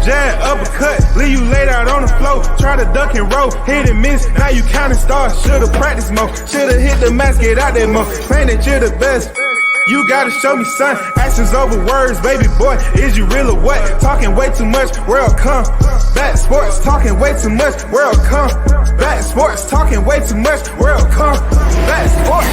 jab, uppercut, leave you laid out on the floor. Try to duck and roll, hit and miss, now you counting stars. Should've practiced more, should've hit the mask, get out there more. Man, that you're the best. You gotta show me, son. Actions over words, baby boy. Is you real or what? Talking way too much, world come. Back sports, talking way too much, world come. Back sports, talking way too much, world come. Back sports.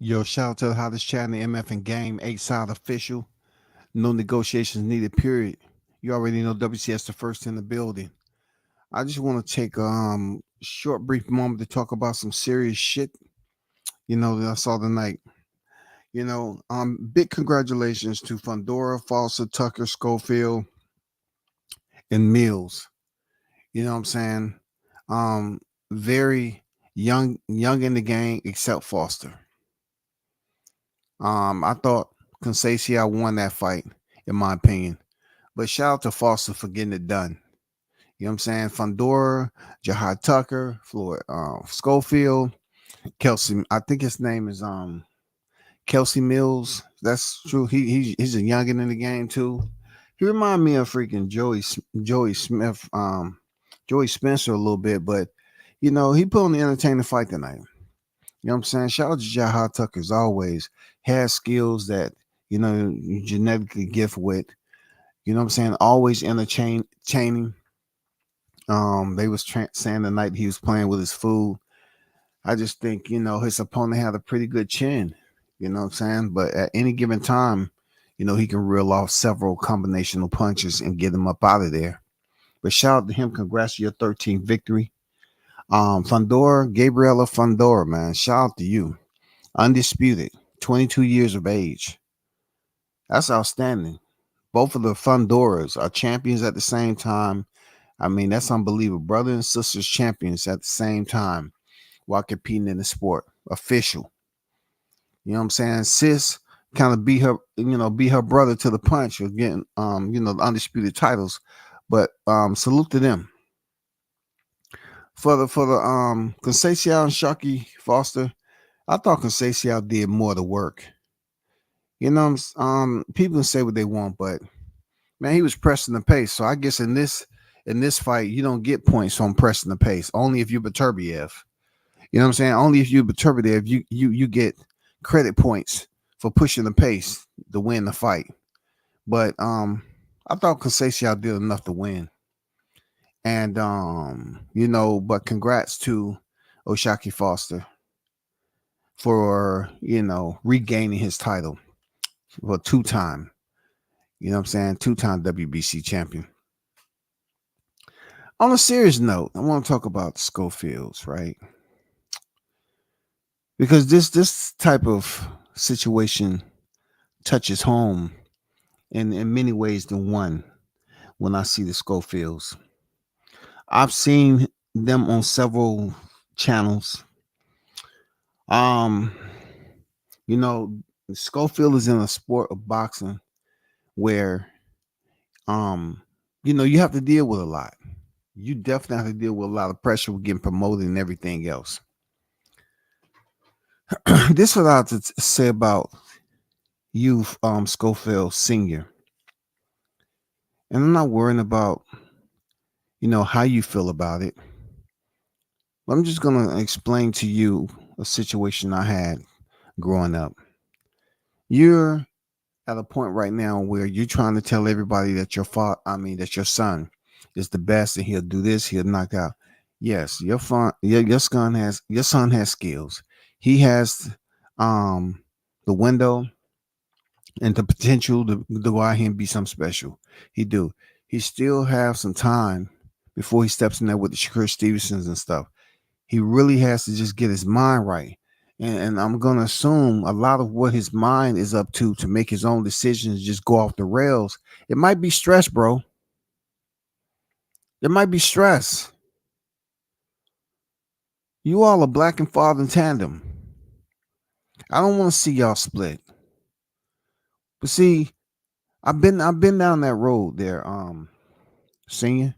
Yo, shout out to the hottest chat in the MF and Game, 8-side official. No negotiations needed, period. You already know WCS the first in the building. I just want to take a short, brief moment to talk about some serious shit, that I saw tonight. Big congratulations to Fundora, Foster, Tucker, Schofield, and Mills. You know what I'm saying? Very young in the game, except Foster. I thought Conceição won that fight, in my opinion. But shout out to Foster for getting it done. You know what I'm saying? Fundora, Jahad Tucker, Floyd, Schofield, Kelsey. I think his name is Kelsey Mills. That's true. He's a youngin in the game too. He remind me of freaking Joey Smith, Joey Spencer a little bit, but he put on the entertaining fight tonight. You know what I'm saying? Shout out to Jahad Tucker as always. Has skills that you genetically gift with. You know what I'm saying? Always entertaining. They was saying the night he was playing with his food. I just think his opponent had a pretty good chin. You know what I'm saying? But at any given time, he can reel off several combinational punches and get him up out of there. But shout out to him. Congrats to your 13th victory. Fundora, Gabriela Fundora, man. Shout out to you. Undisputed. 22 years of age. That's outstanding. Both of the Fundoras are champions at the same time. I mean, that's unbelievable. Brother and sisters champions at the same time while competing in the sport. Official. You know what I'm saying? Sis kind of beat her brother to the punch of getting the undisputed titles. But salute to them. For the Conceição and Sharky Foster, I thought Conceição did more of the work. People can say what they want, but man, he was pressing the pace. So I guess in this fight, you don't get points on pressing the pace. Only if you're Beterbiev. You know what I'm saying? Only if you're Beterbiev, you get credit points for pushing the pace to win the fight. But I thought Conceição did enough to win. And but congrats to O'Shaquie Foster for regaining his title for two-time, two-time WBC champion. On a serious note, I want to talk about the Schofields, right? Because this type of situation touches home in many ways than one when I see the Schofields. I've seen them on several channels. Schofield is in a sport of boxing where, you have to deal with a lot. You definitely have to deal with a lot of pressure with getting promoted and everything else. This is what I have to say about you, Schofield Sr. And I'm not worrying about, how you feel about it. But I'm just going to explain to you a situation I had growing up. You're at a point right now where you're trying to tell everybody that that your son is the best and he'll do this, he'll knock out. Yes, your son has skills. He has the window and the potential to go out here and be something special. He do. He still have some time before he steps in there with the Shakur Stevensons and stuff. He really has to just get his mind right. And I'm going to assume a lot of what his mind is up to make his own decisions just go off the rails. It might be stress, bro. It might be stress. You all are black and father in tandem. I don't want to see y'all split. But see, I've been down that road there, senior.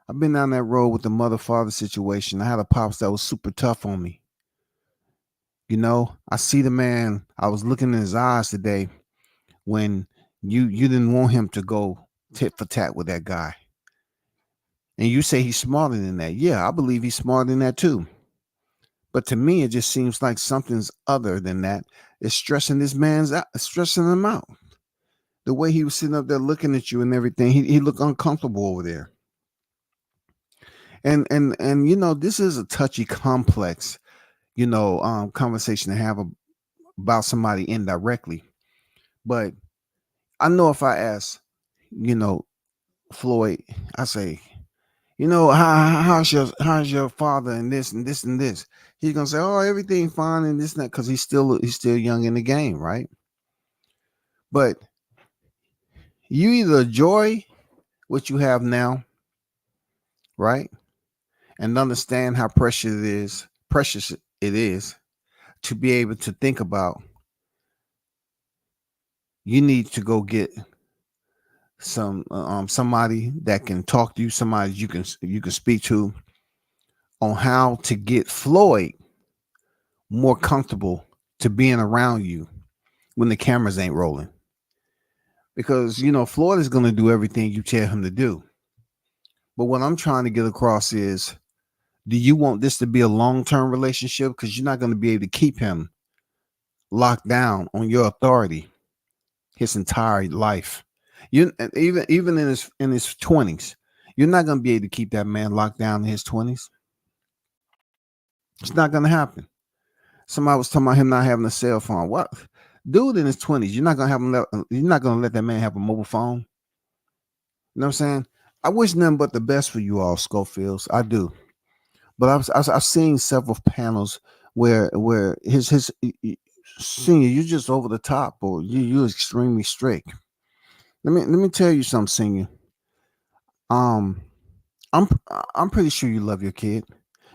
I've been down that road with the mother father situation. I had a pops that was super tough on me. I see the man. I was looking in his eyes today when you didn't want him to go tit for tat with that guy. And you say he's smarter than that. Yeah, I believe he's smarter than that too. But to me, it just seems like something's other than that is stressing this man's out, stressing him out. The way he was sitting up there looking at you and everything, he looked uncomfortable over there. And this is a touchy, complex, conversation to have about somebody indirectly. But I know if I ask, you know, Floyd, I say, how's your father and this and this and this. He's gonna say, oh, everything fine and this and that because he's still young in the game, right? But you either enjoy what you have now, right, and understand how precious it is to be able to think about. You need to go get somebody that can talk to you, somebody you can speak to on how to get Floyd more comfortable to being around you when the cameras ain't rolling. Because Floyd is going to do everything you tell him to do. But what I'm trying to get across is, do you want this to be a long-term relationship? Because you're not going to be able to keep him locked down on your authority his entire life. You even in his 20s, you're not going to be able to keep that man locked down in his 20s. It's not going to happen. Somebody was talking about him not having a cell phone. What? Dude in his 20s, you're not going to let that man have a mobile phone. You know what I'm saying? I wish nothing but the best for you all, Schofields. I do. But I've seen several panels where his senior, you're just over the top, or you're extremely strict. Let me tell you something, senior. Um, I'm I'm pretty sure you love your kid,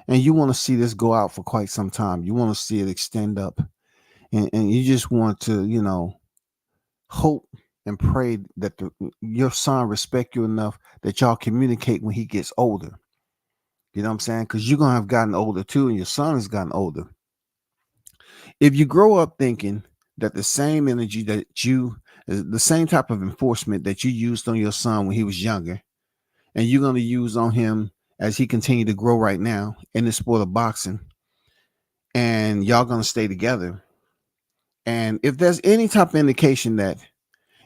and you want to see this go out for quite some time. You want to see it extend up, and you just want to, hope and pray that your son respect you enough that y'all communicate when he gets older. You know what I'm saying? Because you're gonna have gotten older too, and your son has gotten older. If you grow up thinking that the same energy the same type of enforcement that you used on your son when he was younger, and you're gonna use on him as he continued to grow right now in the sport of boxing, and y'all gonna stay together. And if there's any type of indication that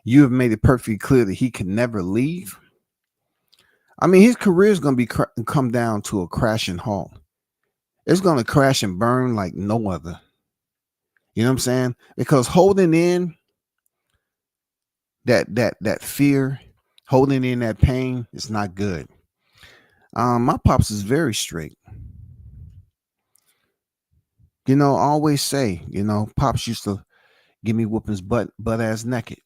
you have made it perfectly clear that he can never leave, I mean, his career is going to come down to a crashing halt. It's going to crash and burn like no other. You know what I'm saying? Because holding in that fear, holding in that pain is not good. My pops is very strict. I always say, pops used to give me whoopings butt ass naked,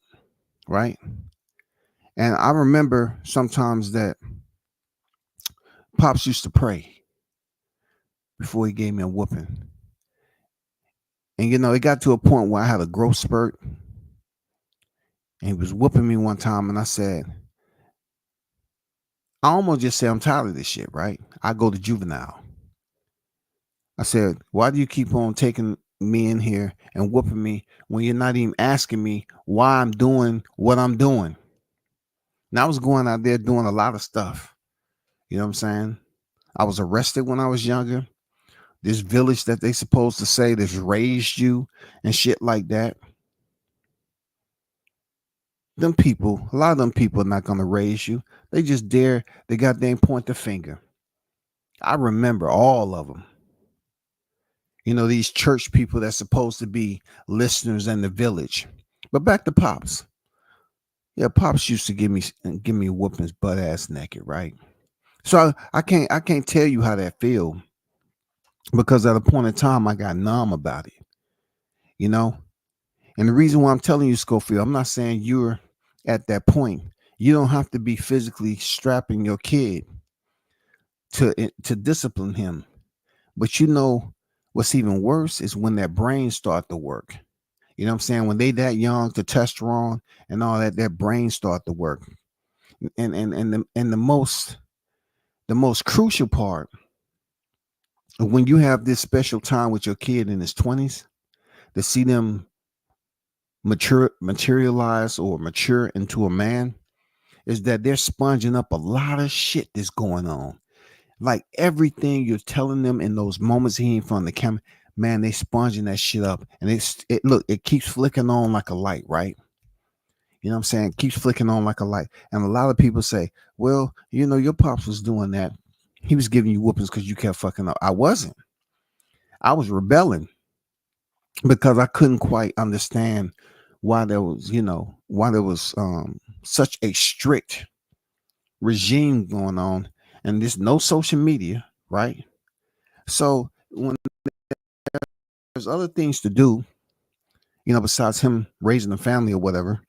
right? And I remember sometimes that pops used to pray before he gave me a whooping. And it got to a point where I had a growth spurt, and he was whooping me one time, and I said, I almost just said, I'm tired of this shit, right? I go to juvenile. I said, why do you keep on taking me in here and whooping me when you're not even asking me why I'm doing what I'm doing? And I was going out there doing a lot of stuff. You know what I'm saying? I was arrested when I was younger. This village that they supposed to say that's raised you and shit like that. A lot of them people are not going to raise you. They just dare, they goddamn point the finger. I remember all of them. These church people that's supposed to be listeners in the village. But back to Pops. Yeah, Pops used to give me whoopings butt ass naked, right? So I can't tell you how that feel, because at a point in time I got numb about it. And the reason why I'm telling you, Schofield, I'm not saying you're at that point. You don't have to be physically strapping your kid to discipline him. But you know what's even worse is when their brains start to work. You know what I'm saying? When they that young, testosterone and all that, their brains start to work. And the most crucial part when you have this special time with your kid in his 20s to see them materialize or mature into a man is that they're sponging up a lot of shit that's going on. Like everything you're telling them in those moments he in front of the camera, man, they sponging that shit up. And it keeps flicking on like a light, right? You know what I'm saying? It keeps flicking on like a light. And a lot of people say, well, your pops was doing that. He was giving you whoopings because you kept fucking up. I wasn't. I was rebelling because I couldn't quite understand why there was such a strict regime going on, and there's no social media, right? So when there's other things to do, besides him raising a family or whatever,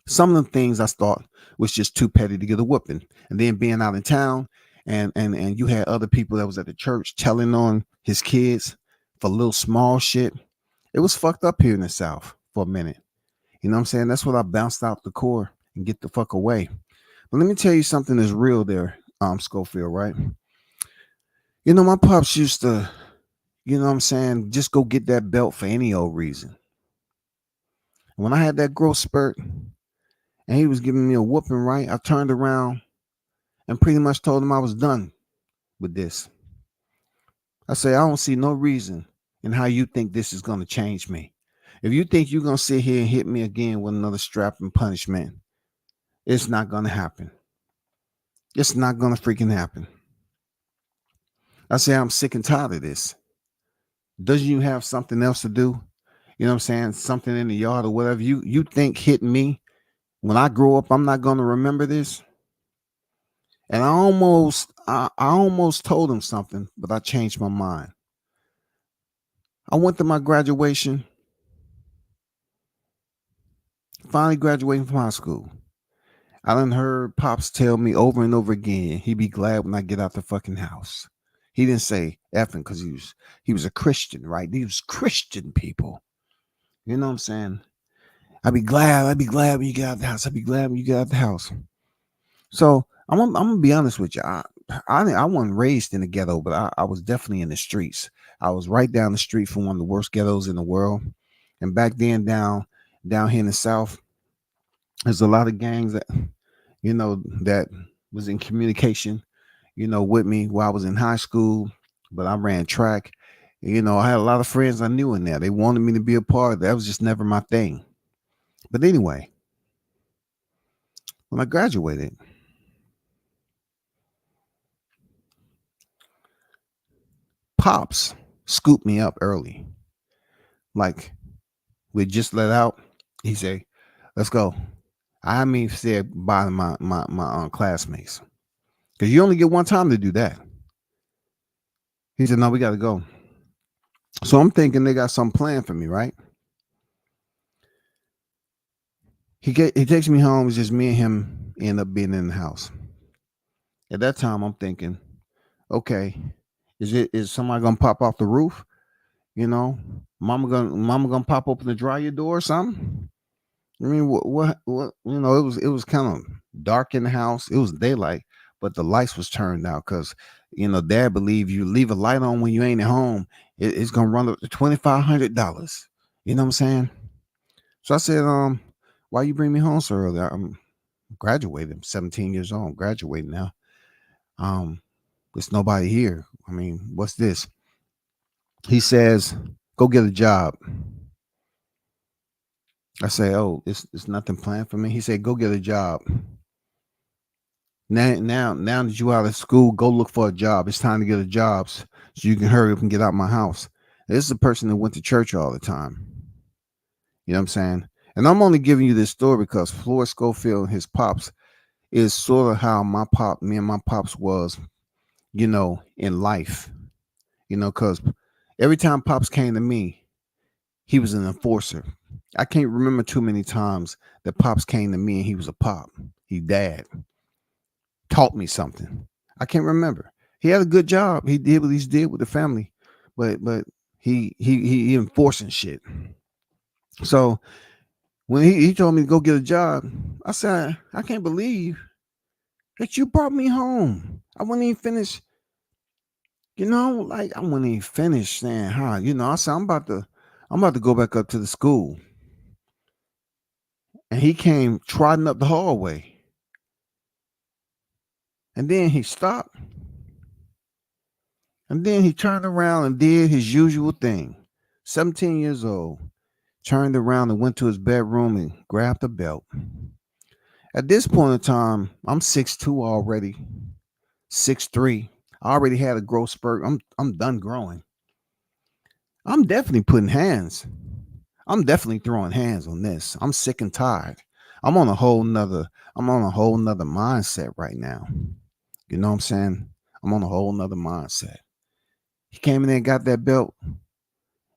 some of the things I thought was just too petty to get a whooping. And then being out in town, and you had other people that was at the church telling on his kids for little small shit. It was fucked up here in the South for a minute. You know what I'm saying? That's what I bounced out the core and get the fuck away. But let me tell you something that's real there, Schofield, right? My pops used to, you know what I'm saying, just go get that belt for any old reason. When I had that growth spurt and he was giving me a whooping, right, I turned around and pretty much told him I was done with this. I say, I don't see no reason in how you think this is going to change me. If you think you're going to sit here and hit me again with another strap and punishment, it's not going to happen. It's not going to freaking happen. I say, I'm sick and tired of this. Doesn't you have something else to do? You know what I'm saying? Something in the yard or whatever. You think hitting me when I grow up, I'm not going to remember this? And I almost told him something, but I changed my mind. I went to my graduation, finally graduating from high school. I done heard Pops tell me over and over again, he'd be glad when I get out the fucking house. He didn't say effing because he was a Christian, right? He was Christian people. You know what I'm saying? I'd be glad when you get out the house. I'd be glad when you get out the house. So I'm gonna be honest with you. I wasn't raised in the ghetto, but I was definitely in the streets. I was right down the street from one of the worst ghettos in the world. And back then down here in the South, there's a lot of gangs that was in communication, with me while I was in high school. But I ran track. I had a lot of friends I knew in there. They wanted me to be a part of that. That was just never my thing. But anyway, when I graduated, Pops scooped me up early. Like we just let out. He said, "Let's go." I mean, said bye to my classmates because you only get one time to do that. He said, "No, we got to go." So I'm thinking they got some plan for me, right? He takes me home. It's just me and him end up being in the house. At that time, I'm thinking, okay, is somebody gonna pop off the roof? Mama gonna pop open the dryer door or something? I mean, what? It was kind of dark in the house. It was daylight, but the lights was turned out because Dad believe you leave a light on when you ain't at home, it's gonna run up to $2,500. You know what I'm saying? So I said, why you bring me home so early? I'm graduated. I'm 17 years old. I'm graduating now. There's nobody here. I mean, what's this? He says, go get a job. I say, oh, it's nothing planned for me. He said, go get a job. Now that you out of school, go look for a job. It's time to get a job so you can hurry up and get out my house. This is a person that went to church all the time. You know what I'm saying? And I'm only giving you this story because Floyd Schofield and his pops is sort of how me and my pops was, in life. Because every time Pops came to me, he was an enforcer. I can't remember too many times that Pops came to me and he was a pop. He dad taught me something. I can't remember. He had a good job. He did what he did with the family, but he enforcing shit. So when he told me to go get a job, I said, I can't believe that you brought me home. I wouldn't even finish, like I wouldn't even finish saying hi. I said, I'm about to go back up to the school. And he came trotting up the hallway. And then he stopped. And then he turned around and did his usual thing. 17 years old. Turned around and went to his bedroom and grabbed a belt. At this point in time, I'm 6'2" already. 6'3". I already had a growth spurt. I'm done growing. I'm definitely putting hands. I'm definitely throwing hands on this. I'm sick and tired. I'm on a whole nother mindset right now. You know what I'm saying? I'm on a whole nother mindset. He came in there and got that belt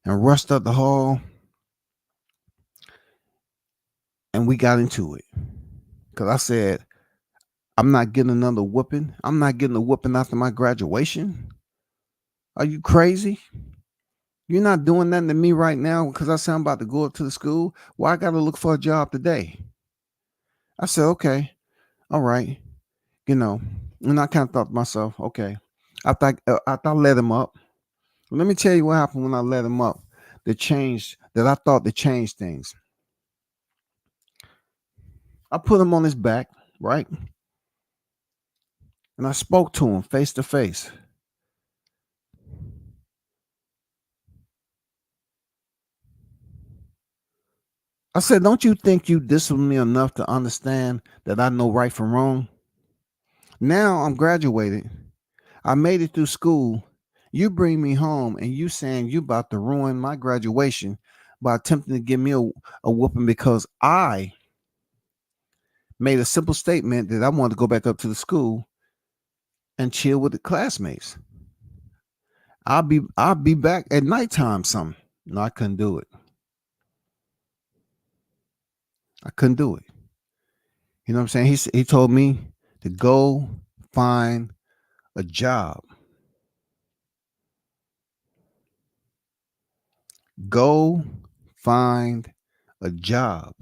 and rushed up the hall. And we got into it. Because I said, I'm not getting another whooping. I'm not getting a whooping after my graduation. Are you crazy? You're not doing nothing to me right now because I said I'm about to go up to the school. Well, I got to look for a job today. I said, okay, all right. And I kind of thought to myself, okay, I let him up. Well, let me tell you what happened when I let him up. The change that I thought to change things. I put him on his back, right? And I spoke to him face to face. I said, don't you think you disciplined me enough to understand that I know right from wrong? Now I'm graduated. I made it through school. You bring me home and you saying you about to ruin my graduation by attempting to give me a whooping because I made a simple statement that I wanted to go back up to the school and chill with the classmates. I'll be back at nighttime something. No, I couldn't do it. I couldn't do it. You know what I'm saying? He told me to go find a job. Go find a job.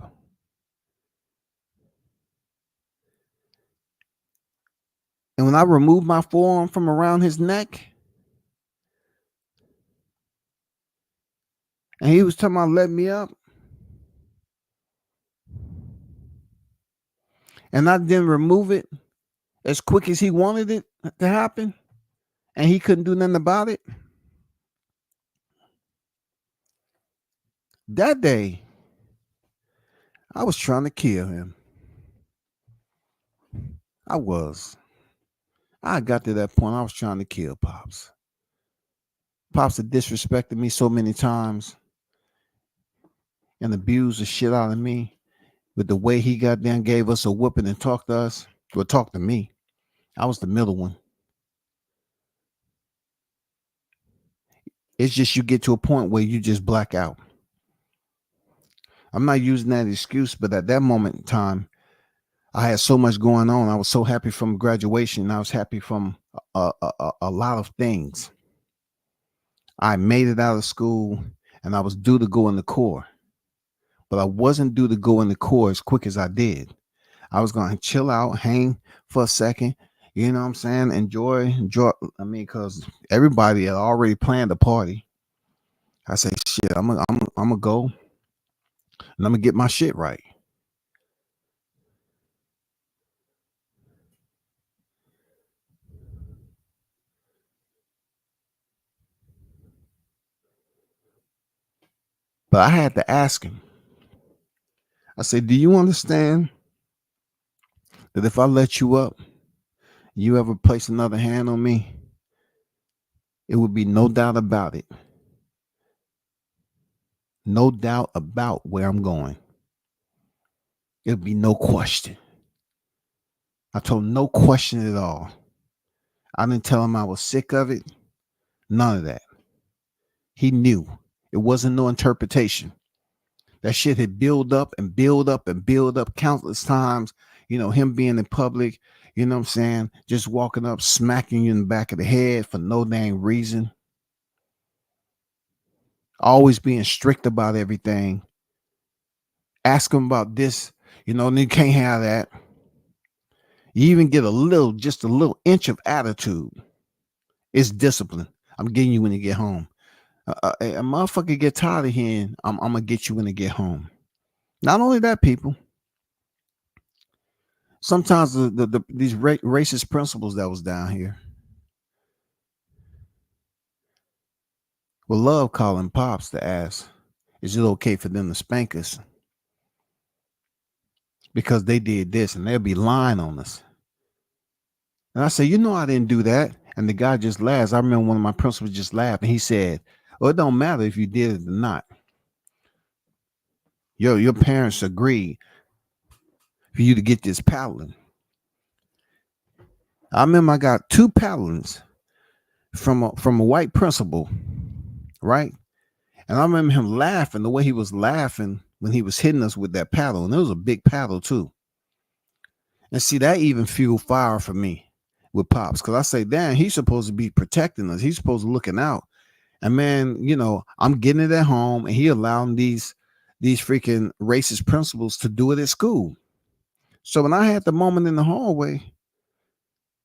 And when I removed my forearm from around his neck, and he was talking about letting me up, and I didn't remove it as quick as he wanted it to happen, and he couldn't do nothing about it. That day, I was trying to kill him. I was. I got to that point. I was trying to kill Pops. Pops had disrespected me so many times and abused the shit out of me. But the way he got down, gave us a whooping and talked to us, or talked to me. I was the middle one. It's just you get to a point where you just black out. I'm not using that excuse, but at that moment in time, I had so much going on. I was so happy from graduation. I was happy from a lot of things. I made it out of school and I was due to go in the Corps, but I wasn't due to go in the Corps as quick as I did. I was going to chill out, hang for a second, you know what I'm saying? Enjoy. I mean, because everybody had already planned a party. I say, shit, I'm gonna go and I'm gonna get my shit right. But I had to ask him. I said, do you understand that if I let you up, you ever place another hand on me, it would be no doubt about it. No doubt about where I'm going. It would be no question. I told him no question at all. I didn't tell him I was sick of it. None of that. He knew. It wasn't no interpretation. That shit had built up and built up and built up countless times. Him being in public, You know what I'm saying? Just walking up, smacking you in the back of the head for no dang reason. Always being strict about everything. Ask them about this, and you can't have that. You even get just a little inch of attitude. It's discipline. I'm getting you when you get home. A motherfucker get tired of hearing, I'm gonna get you when you get home. Not only that, people. Sometimes these racist principles that was down here will love calling pops to ask, is it okay for them to spank us? Because they did this, and they'll be lying on us. And I say, I didn't do that. And the guy just laughs. I remember one of my principals just laughed, and he said, well, it don't matter if you did it or not. Your parents agreed for you to get this paddling. I remember I got 2 paddlings from a white principal, right? And I remember him laughing, the way he was laughing when he was hitting us with that paddle. And it was a big paddle too. And see, that even fueled fire for me with Pops. Because I say, damn, he's supposed to be protecting us. He's supposed to be looking out. And man, I'm getting it at home, and he allowing these freaking racist principals to do it at school. So when I had the moment in the hallway,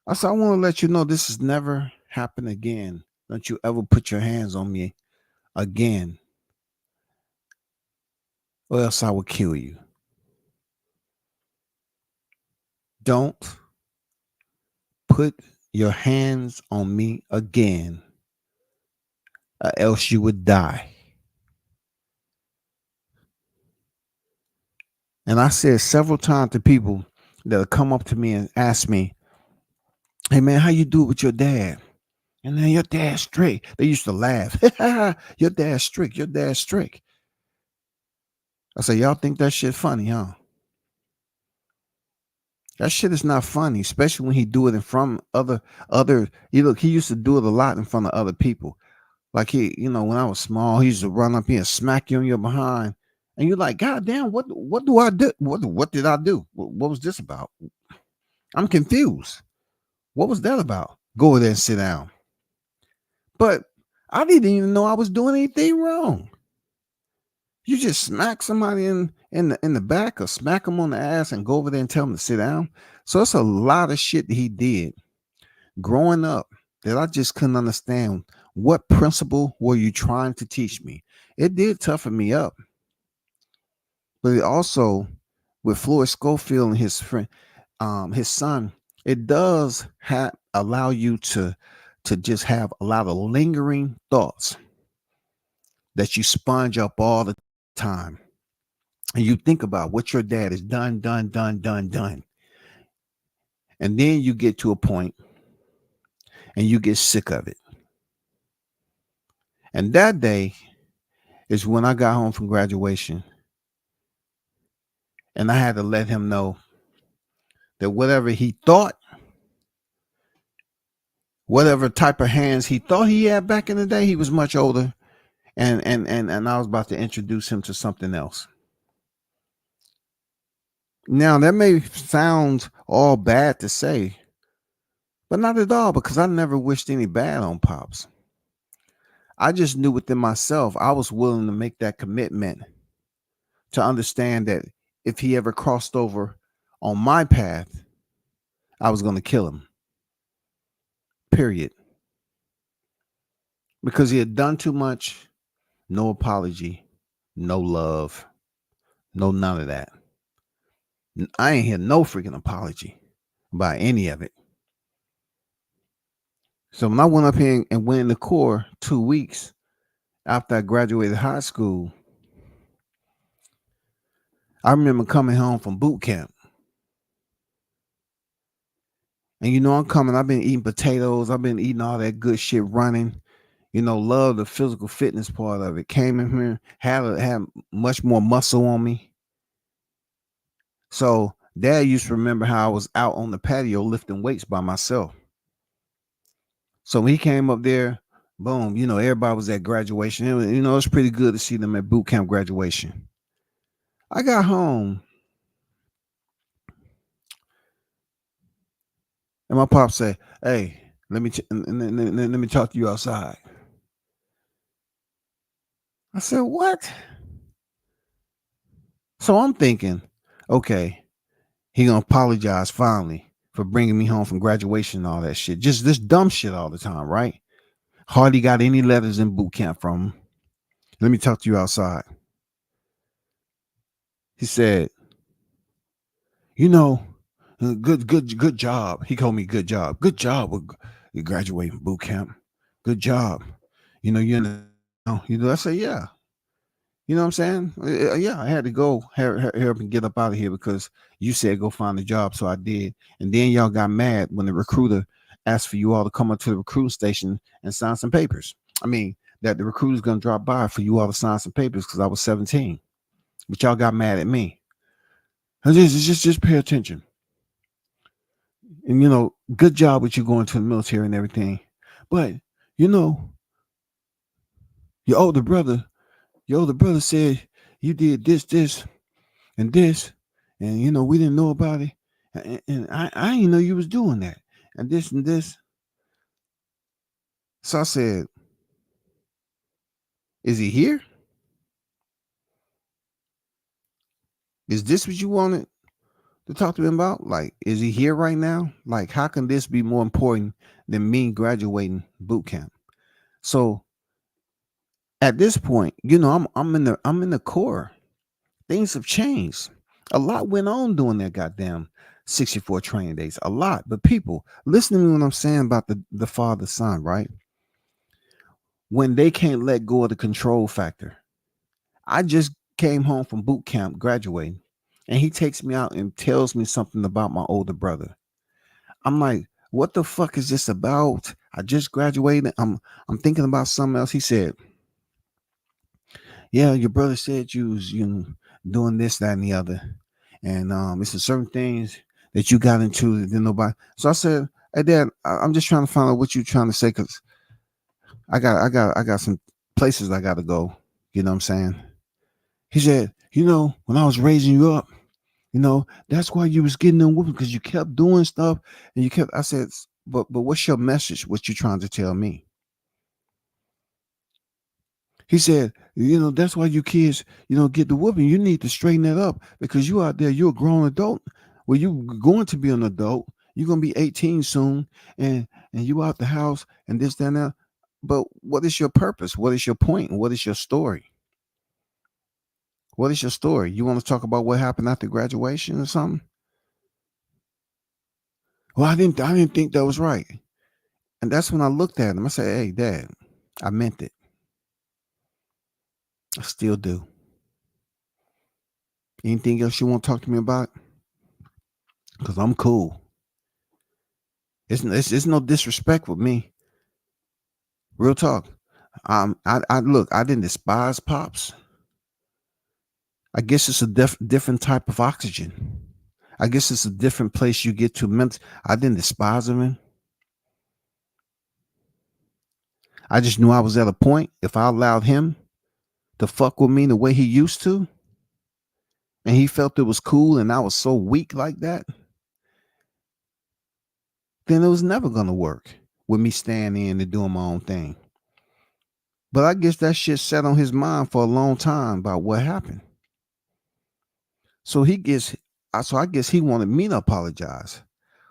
I said, I want to let you know this has never happened again. Don't you ever put your hands on me again, or else I will kill you. Don't put your hands on me again, or else you would die. And I said several times to people that will come up to me and ask me, hey man, how you do it with your dad? And then your dad's strict. They used to laugh. Your dad's strict. Your dad's strict. I say, y'all think that shit funny, huh? That shit is not funny, especially when he do it in front of other. He used to do it a lot in front of other people. Like when I was small, he used to run up here and smack you on your behind. And you're like, God damn, what do I do? What did I do? What was this about? I'm confused. What was that about? Go over there and sit down. But I didn't even know I was doing anything wrong. You just smack somebody in the back, or smack them on the ass and go over there and tell them to sit down. So it's a lot of shit that he did growing up that I just couldn't understand. What principle were you trying to teach me? It did toughen me up. But it also, with Floyd Schofield and his friend, his son, it does allow you to just have a lot of lingering thoughts that you sponge up all the time. And you think about what your dad has done. And then you get to a point and you get sick of it. And that day is when I got home from graduation. And I had to let him know that whatever he thought, whatever type of hands he thought he had back in the day, he was much older. And I was about to introduce him to something else. Now, that may sound all bad to say, but not at all, because I never wished any bad on Pops. I just knew within myself, I was willing to make that commitment to understand that if he ever crossed over on my path, I was going to kill him. Period. Because he had done too much. No apology, no love, no none of that. I ain't hear no freaking apology about any of it. So when I went up here and went in the Corps 2 weeks after I graduated high school, I remember coming home from boot camp. And I'm coming, I've been eating potatoes, I've been eating all that good shit running. Love the physical fitness part of it. Came in here, had much more muscle on me. So Dad used to remember how I was out on the patio lifting weights by myself. So when he came up there, boom, everybody was at graduation. It was pretty good to see them at boot camp graduation. I got home. And my pop said, "Hey, let me talk to you outside." I said, "What?" So I'm thinking, okay, he gonna apologize finally for bringing me home from graduation and all that shit. Just this dumb shit all the time, right? Hardly got any letters in boot camp from him. Let me talk to you outside. He said, you know, good job. He called me good job. Good job with graduating boot camp. Good job. You're in the, I said, yeah. You know what I'm saying? Yeah, I had to go help and get up out of here because you said go find a job, so I did. And then y'all got mad when the recruiter asked for you all to come up to the recruiting station and sign some papers. I mean, that the recruiter's gonna drop by for you all to sign some papers because I was 17. But y'all got mad at me. Just pay attention. And good job with you going to the military and everything. But you know, your older brother, said you did this, and this, and we didn't know about it, and I didn't know you was doing that, and this and this. So I said, "Is he here? Is this what you wanted to talk to him about? Like, is he here right now? Like, how can this be more important than me graduating boot camp?" So at this point, I'm in the core. Things have changed. A lot went on during that goddamn 64 training days. A lot. But people, listen to me when I'm saying about the father son, right? When they can't let go of the control factor. I just came home from boot camp graduating, and he takes me out and tells me something about my older brother. I'm like, what the fuck is this about? I just graduated. I'm thinking about something else. He said, yeah, your brother said you was, doing this, that, and the other. And it's a certain things that you got into that didn't nobody. So I said, hey dad, I'm just trying to find out what you're trying to say, because I got some places I gotta go. You know what I'm saying? He said, when I was raising you up, that's why you was getting them whooping, because you kept doing stuff and you kept. I said, but what's your message? What you trying to tell me? He said, that's why you kids, get the whooping. You need to straighten that up, because you out there, you're a grown adult. Well, you going to be an adult. You're gonna be 18 soon, and you out the house and this, that, and that. But what is your purpose? What is your point? What is your story? What is your story? You want to talk about what happened after graduation or something? Well, I didn't think that was right. And that's when I looked at him. I said, hey, Dad, I meant it. I still do. Anything else you want to talk to me about? Because I'm cool. It's no disrespect with me. Real talk. I look, I didn't despise Pops. I guess it's a different type of oxygen. I guess it's a different place you get to. I didn't despise him. I just knew I was at a point. If I allowed him to fuck with me the way he used to, and he felt it was cool, and I was so weak like that, then it was never gonna work with me staying in and doing my own thing. But I guess that shit sat on his mind for a long time about what happened. So I guess he wanted me to apologize.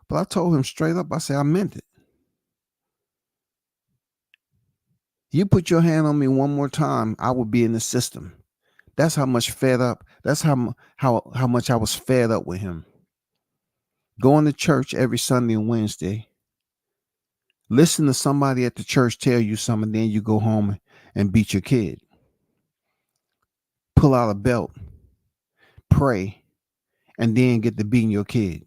But I told him straight up, I said, I meant it. You put your hand on me one more time, I will be in the system. That's how much fed up. That's how much I was fed up with him. Going to church every Sunday and Wednesday. Listen to somebody at the church tell you something, then you go home and beat your kid. Pull out a belt, pray, and then get to beating your kid.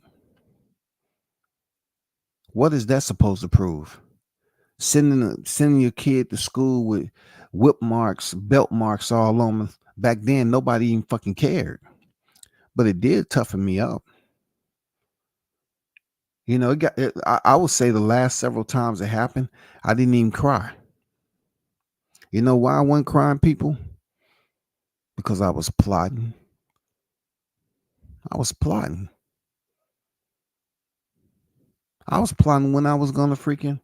What is that supposed to prove? Sending your kid to school with whip marks, belt marks all on them. Back then, nobody even fucking cared. But it did toughen me up. I would say the last several times it happened, I didn't even cry. You know why I wasn't crying, people? Because I was plotting. I was plotting. I was plotting when I was gonna freaking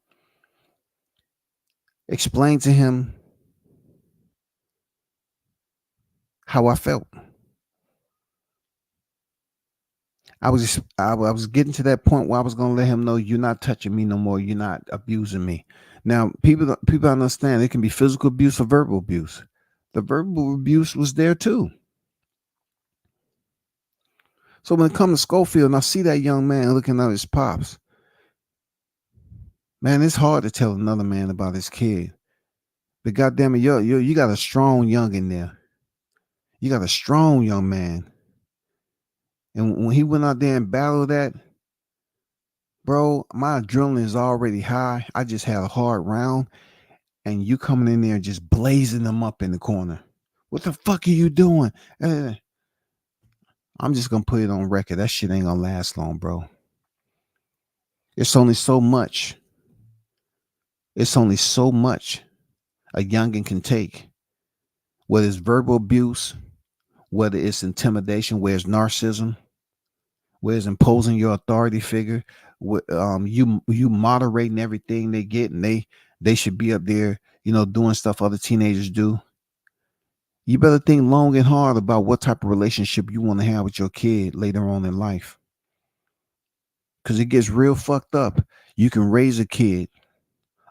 explain to him how I felt. I was getting to that point where I was gonna let him know you're not touching me no more. You're not abusing me. Now, people understand it can be physical abuse or verbal abuse. The verbal abuse was there too. So when it comes to Schofield, and I see that young man looking at his pops, man, it's hard to tell another man about his kid. But goddamn it, you got a strong young in there. You got a strong young man. And when he went out there and battled that, bro, my adrenaline is already high. I just had a hard round, and you coming in there just blazing them up in the corner. What the fuck are you doing? I'm just gonna put it on record. That shit ain't gonna last long, bro. It's only so much. It's only so much a youngin can take. Whether it's verbal abuse, whether it's intimidation, whether it's narcissism, whether it's imposing your authority figure, you moderating everything they get, and they should be up there, doing stuff other teenagers do. You better think long and hard about what type of relationship you want to have with your kid later on in life. Because it gets real fucked up. You can raise a kid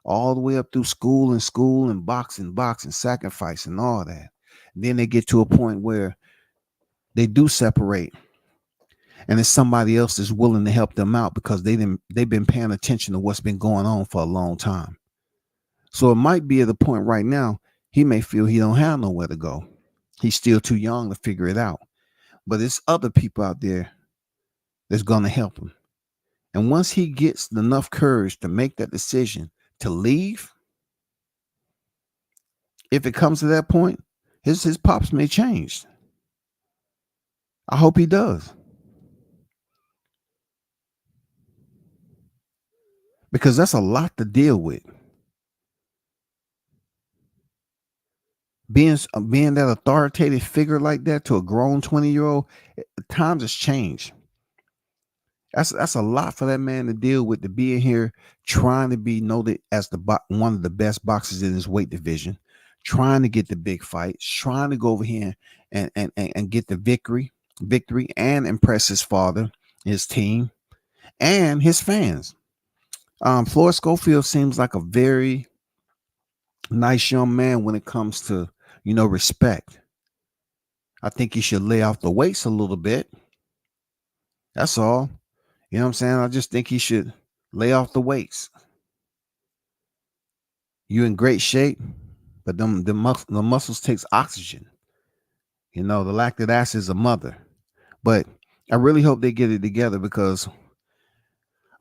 all the way up through school and boxing, sacrifice and all that. And then they get to a point where they do separate. And it's somebody else that's willing to help them out because they've been paying attention to what's been going on for a long time. So it might be at the point right now, he may feel he don't have nowhere to go. He's still too young to figure it out. But there's other people out there that's going to help him. And once he gets enough courage to make that decision to leave, if it comes to that point, his pops may change. I hope he does. Because that's a lot to deal with. Being that authoritative figure like that to a grown 20-year-old, times has changed. That's a lot for that man to deal with, to be in here trying to be noted as one of the best boxers in his weight division, trying to get the big fights, trying to go over here and get the victory and impress his father, his team, and his fans. Floyd Schofield seems like a very nice young man when it comes to, respect. I think he should lay off the weights a little bit. That's all. You know what I'm saying? I just think he should lay off the weights. You in great shape, but the muscles takes oxygen. The lactic acid is a mother. But I really hope they get it together, because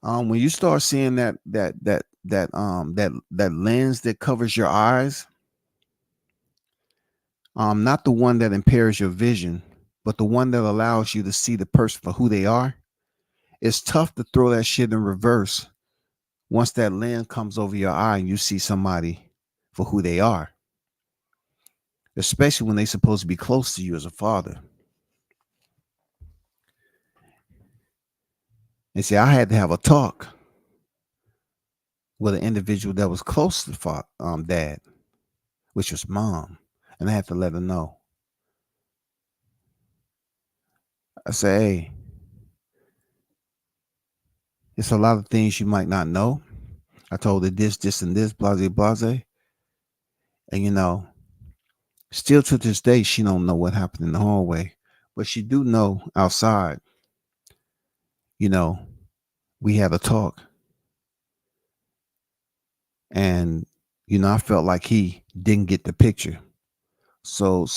when you start seeing that lens that covers your eyes, not the one that impairs your vision, but the one that allows you to see the person for who they are, it's tough to throw that shit in reverse once that lens comes over your eye and you see somebody for who they are, especially when they're supposed to be close to you as a father. And see, I had to have a talk with an individual that was close to dad, which was mom, and I had to let her know. I say, hey, it's a lot of things you might not know. I told her this, and this, blase, blase. And still to this day, she don't know what happened in the hallway, but she do know outside. We had a talk, and I felt like he didn't get the picture. So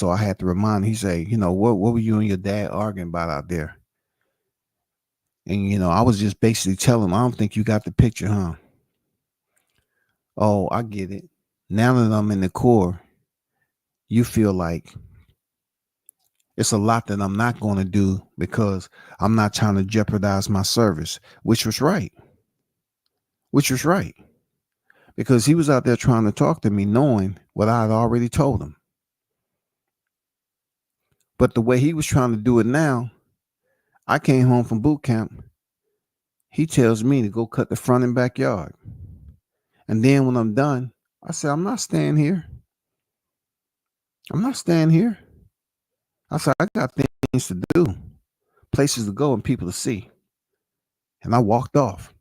I had to remind him. He say, what were you and your dad arguing about out there? And I was just basically telling him, I don't think you got the picture, huh? Oh, I get it. Now that I'm in the core, you feel like it's a lot that I'm not going to do because I'm not trying to jeopardize my service, which was right. Because he was out there trying to talk to me knowing what I had already told him. But the way he was trying to do it now, I came home from boot camp. He tells me to go cut the front and backyard. And then when I'm done, I said, I'm not staying here. I'm not staying here. I said, I got things to do, places to go, and people to see. And I walked off.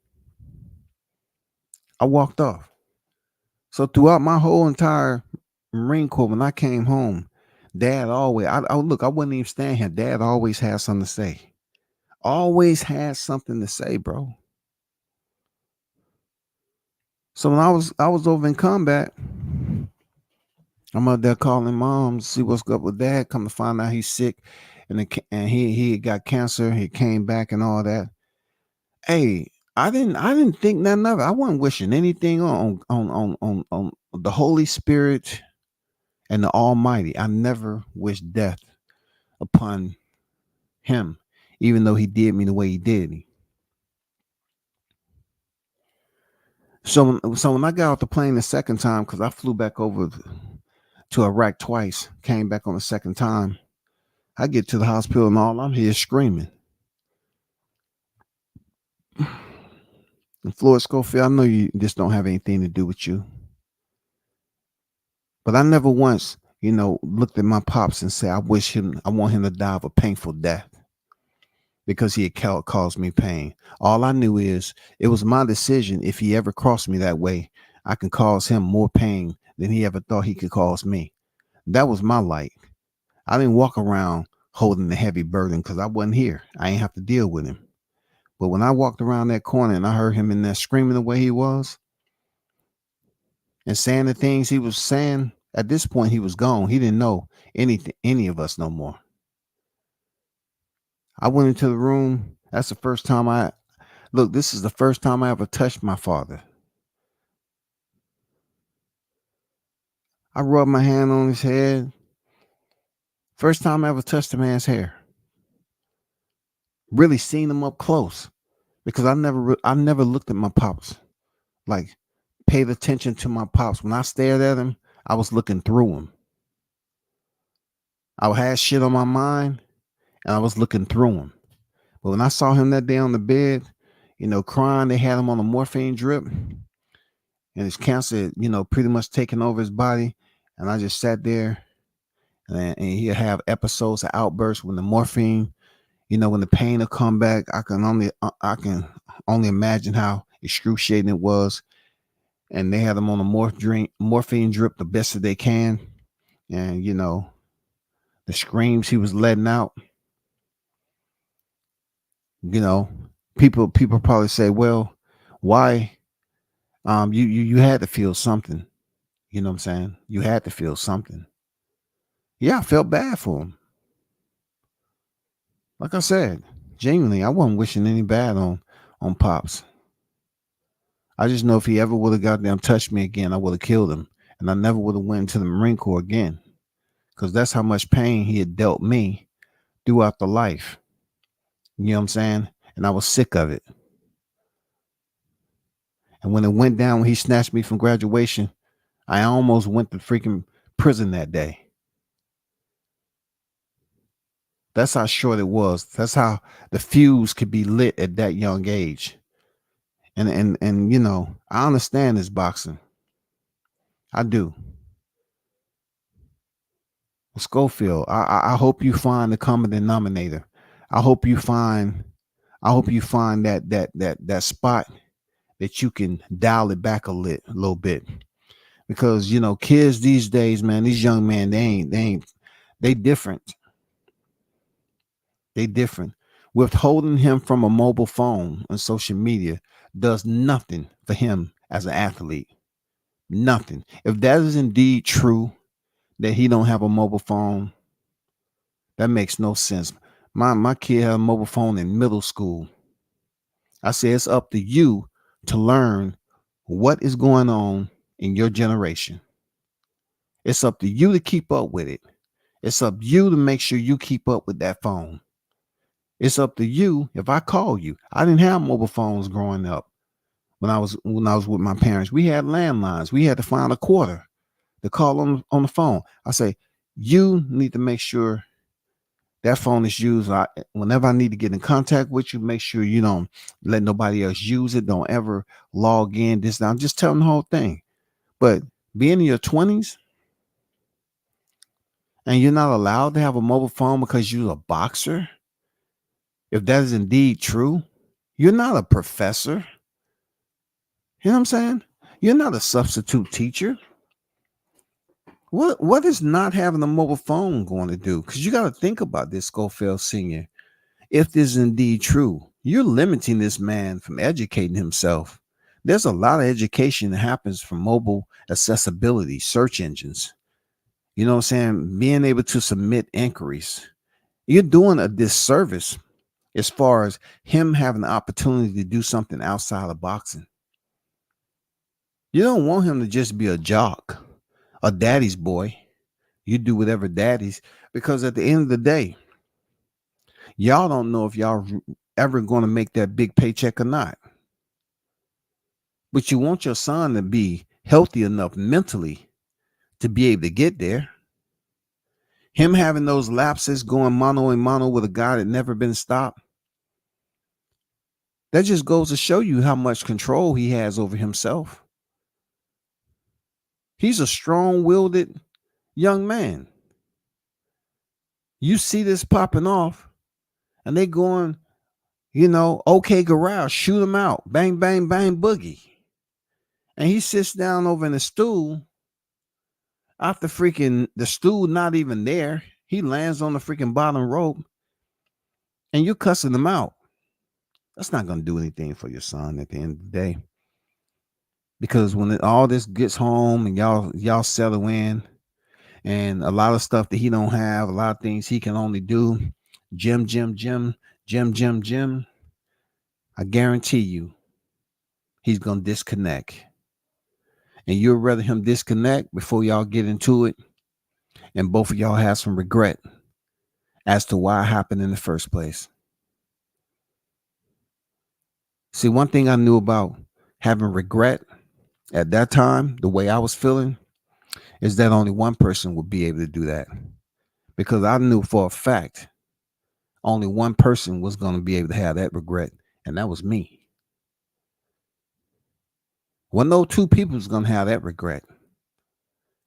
I walked off. So throughout my whole entire Marine Corps, when I came home, Dad always, look, I wasn't even staying here. Dad always had something to say. Always had something to say, bro. So when I was over in combat, I'm out there calling mom to see what's up with Dad. Come to find out he's sick, and he got cancer. He came back and all that. Hey, I didn't think nothing of it. I wasn't wishing anything on the Holy Spirit and the Almighty. I never wished death upon him, even though he did me the way he did me. So when I got off the plane the second time, because I flew back over to Iraq twice, came back on the second time, I get to the hospital and all I'm here screaming. And Floyd Schofield, I know this don't have anything to do with you, but I never once, looked at my pops and said, I want him to die of a painful death because he had caused me pain. All I knew is it was my decision. If he ever crossed me that way, I can cause him more pain than he ever thought he could cause me. That was my light. I didn't walk around holding the heavy burden because I wasn't here. I ain't have to deal with him. But when I walked around that corner and I heard him in there screaming the way he was and saying the things he was saying, at this point he was gone. He didn't know any of us no more. I went into the room. That's the first time this is the first time I ever touched my father. I rubbed my hand on his head. First time I ever touched a man's hair. Really seen him up close, because I never looked at my pops, like paid attention to my pops. When I stared at him, I was looking through him. I had shit on my mind and I was looking through him. But when I saw him that day on the bed, crying, they had him on a morphine drip and his cancer, pretty much taking over his body. And I just sat there and he'll have episodes of outbursts when the morphine, when the pain will come back. I can only imagine how excruciating it was. And they had him on a morphine drip the best that they can. And, the screams he was letting out, people probably say, well, why? You had to feel something. You know what I'm saying? You had to feel something. Yeah, I felt bad for him. Like I said, genuinely, I wasn't wishing any bad on Pops. I just know if he ever would have goddamn touched me again, I would have killed him. And I never would have went into the Marine Corps again. Because that's how much pain he had dealt me throughout the life. You know what I'm saying? And I was sick of it. And when it went down, when he snatched me from graduation, I almost went to freaking prison that day. That's how short it was. That's how the fuse could be lit at that young age. And I understand this boxing. I do. Schofield, I hope you find the common denominator. I hope you find that spot that you can dial it back a little bit. Because kids these days, man, these young men, they different. They different. Withholding him from a mobile phone and social media does nothing for him as an athlete. Nothing. If that is indeed true, that he don't have a mobile phone, that makes no sense. My kid had a mobile phone in middle school. I say it's up to you to learn what is going on in your generation. It's up to you to keep up with it. It's up to you to make sure you keep up with that phone. It's up to you. If I call you, I didn't have mobile phones growing up. When I was with my parents, we had landlines. We had to find a quarter to call on the phone. I say, you need to make sure That phone is used. Whenever I need to get in contact with you, make sure you don't let nobody else use it. Don't ever log in. This now. I'm just telling the whole thing. But being in your 20s and you're not allowed to have a mobile phone because you're a boxer, if that is indeed true, you're not a professor. You know what I'm saying? You're not a substitute teacher. What is not having a mobile phone going to do? Because you got to think about this, Schofield Sr. If this is indeed true, you're limiting this man from educating himself. There's a lot of education that happens from mobile accessibility, search engines. You know what I'm saying? Being able to submit inquiries. You're doing a disservice as far as him having the opportunity to do something outside of boxing. You don't want him to just be a jock, a daddy's boy. You do whatever daddy's, because at the end of the day, y'all don't know if y'all ever going to make that big paycheck or not. But you want your son to be healthy enough mentally to be able to get there. Him having those lapses, going mano a mano with a guy that never been stopped, that just goes to show you how much control he has over himself. He's a strong-willed young man. You see this popping off, and they going, okay, garage, shoot him out, bang, bang, bang, boogie. And he sits down over in the stool. After freaking the stool not even there, he lands on the freaking bottom rope, and you're cussing him out. That's not going to do anything for your son at the end of the day. Because when all this gets home and y'all settle in, and a lot of stuff that he don't have, a lot of things he can only do, gym, I guarantee you, he's going to disconnect. And you'd rather him disconnect before y'all get into it, and both of y'all have some regret as to why it happened in the first place. See, one thing I knew about having regret at that time, the way I was feeling, is that only one person would be able to do that. Because I knew for a fact only one person was going to be able to have that regret, and that was me. No two people was going to have that regret.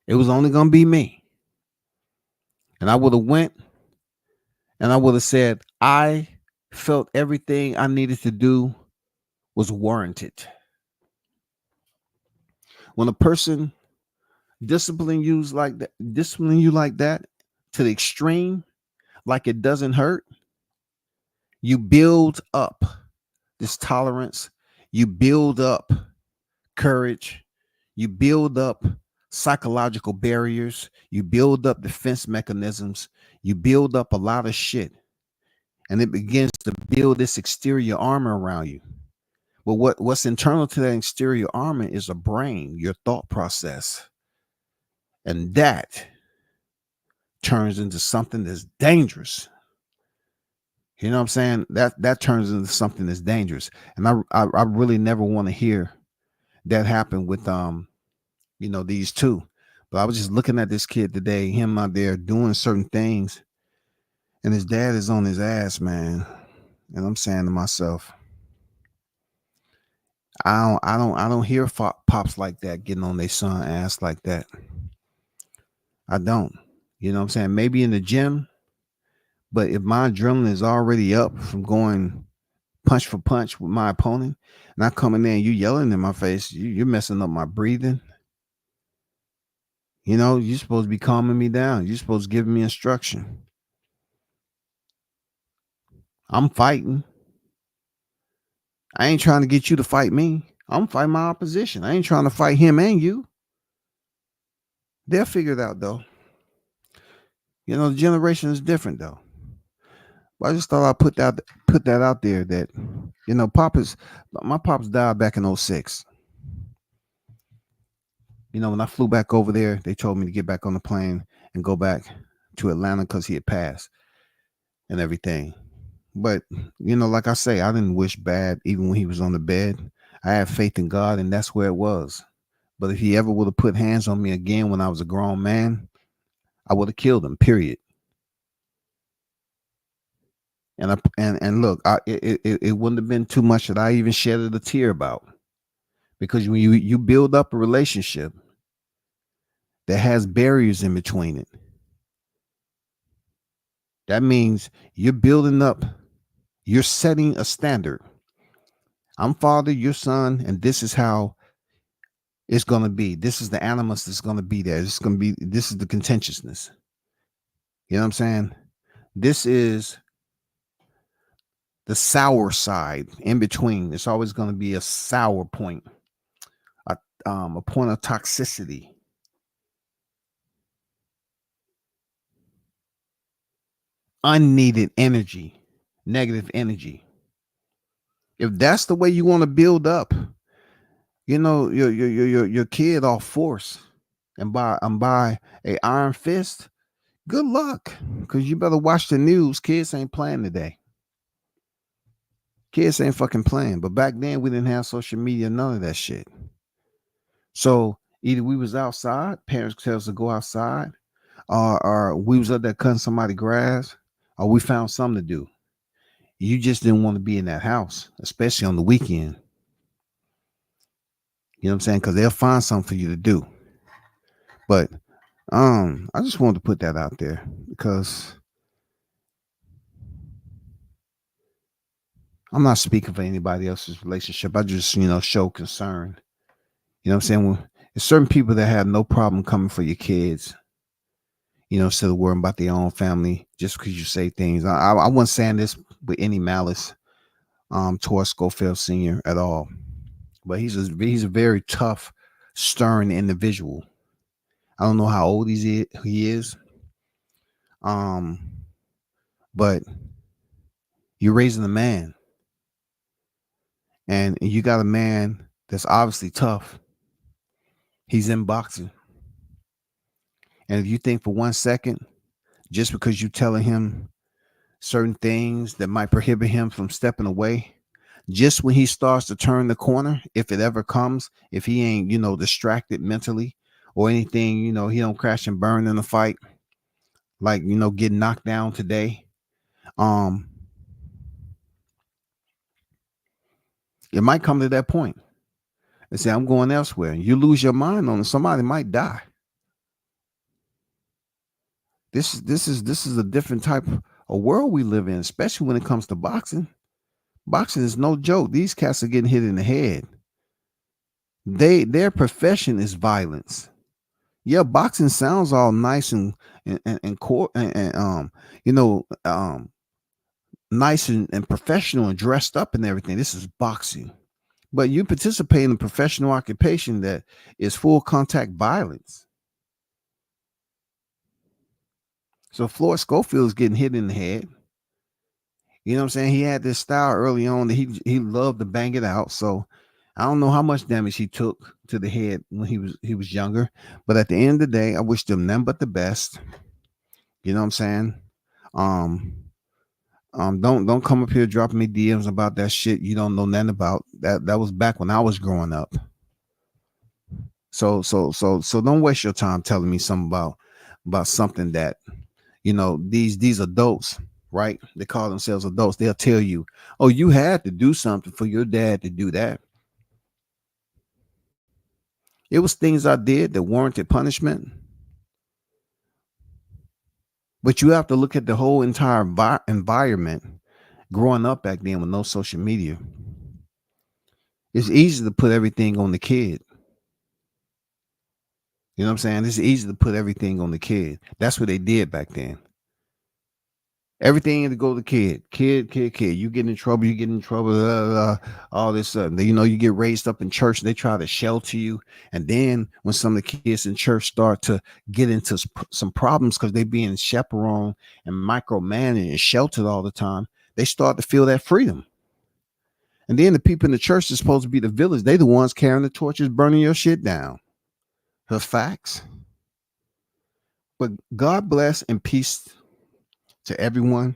It was only going to be me. And I would have went and I would have said, I felt everything I needed to do was warranted. When a person discipline you like that to the extreme, like it doesn't hurt, you build up this tolerance, you build up courage, you build up psychological barriers, you build up defense mechanisms, you build up a lot of shit, and it begins to build this exterior armor around you. But what's internal to that exterior armor is a brain, your thought process, and that turns into something that's dangerous. You know what I'm saying? That turns into something that's dangerous, and I really never want to hear that happen with these two. But I was just looking at this kid today, him out there doing certain things, and his dad is on his ass, man. And I'm saying to myself, I don't hear pops like that getting on their son ass like that. I don't. You know what I'm saying? Maybe in the gym, but if my adrenaline is already up from going punch for punch with my opponent, and I come in there and you yelling in my face, you're messing up my breathing. You're supposed to be calming me down. You're supposed to give me instruction. I'm fighting. I ain't trying to get you to fight me. I'm fighting my opposition. I ain't trying to fight him and you. They'll figure it out, though. The generation is different, though. But I just thought I'd put that out there that, my pops died back in 2006. When I flew back over there, they told me to get back on the plane and go back to Atlanta because he had passed and everything. But, like I say, I didn't wish bad even when he was on the bed. I had faith in God, and that's where it was. But if he ever would have put hands on me again when I was a grown man, I would have killed him, period. And look, it wouldn't have been too much that I even shedded a tear about, because when you build up a relationship that has barriers in between it, that means you're building up, you're setting a standard. I'm father, you're son, and this is how it's gonna be. This is the animus that's gonna be there. This is the contentiousness. You know what I'm saying? This is the sour side in between. It's always gonna be a sour point, a point of toxicity, unneeded energy, negative energy. If that's the way you want to build up, your kid off force and by a iron fist, good luck. Cause you better watch the news. Kids ain't playing today. Kids ain't fucking playing. But back then we didn't have social media, none of that shit. So either we was outside, parents tell us to go outside, or we was up there cutting somebody's grass, or we found something to do. You just didn't want to be in that house, especially on the weekend. You know what I'm saying? Because they'll find something for you to do. But I just wanted to put that out there because I'm not speaking for anybody else's relationship. I just, show concern. You know what I'm saying? Well, there's certain people that have no problem coming for your kids, instead of worrying about their own family just because you say things. I wasn't saying this with any malice towards Schofield Sr. at all. But he's a very tough, stern individual. I don't know how old he is. But you're raising a man, and you got a man that's obviously tough. He's in boxing. And if you think for 1 second, just because you're telling him certain things that might prohibit him from stepping away, just when he starts to turn the corner, if it ever comes, if he ain't, distracted mentally or anything, he don't crash and burn in the fight, like, getting knocked down today. It might come to that point and say, I'm going elsewhere. You lose your mind on it, somebody might die. This is a different type of world we live in, especially when it comes to boxing. Boxing is no joke. These cats are getting hit in the head. Their profession is violence. Yeah, boxing sounds all nice and core and nice and professional and dressed up and everything. This is boxing. But you participate in a professional occupation that is full contact violence. So Floyd Schofield is getting hit in the head. You know what I'm saying? He had this style early on that he loved to bang it out. So I don't know how much damage he took to the head when he was younger. But at the end of the day, I wish them none but the best. You know what I'm saying? Don't come up here dropping me DMs about that shit you don't know nothing about. That was back when I was growing up. So don't waste your time telling me something about something that these adults, right? They call themselves adults. They'll tell you, oh, you had to do something for your dad to do that. It was things I did that warranted punishment. But you have to look at the whole entire environment growing up back then with no social media. It's easy to put everything on the kid. You know what I'm saying? It's easy to put everything on the kid. That's what they did back then. Everything had to go to the kid. You get in trouble, all this stuff. You get raised up in church. They try to shelter you. And then when some of the kids in church start to get into some problems because they being chaperoned and micromanaged and sheltered all the time, they start to feel that freedom. And then the people in the church is supposed to be the village. They the ones carrying the torches, burning your shit down. The facts. But God bless and peace to everyone.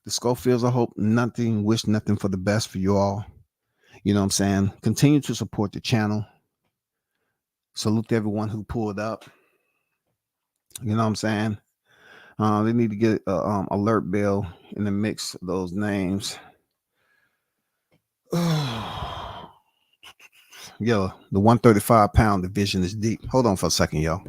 The Schofields, I hope wish nothing for the best for you all. You know what I'm saying? Continue to support the channel. Salute to everyone who pulled up. You know what I'm saying? They need to get a alert bell in the mix of those names. Yo, the 135-pound division is deep. Hold on for a second, yo.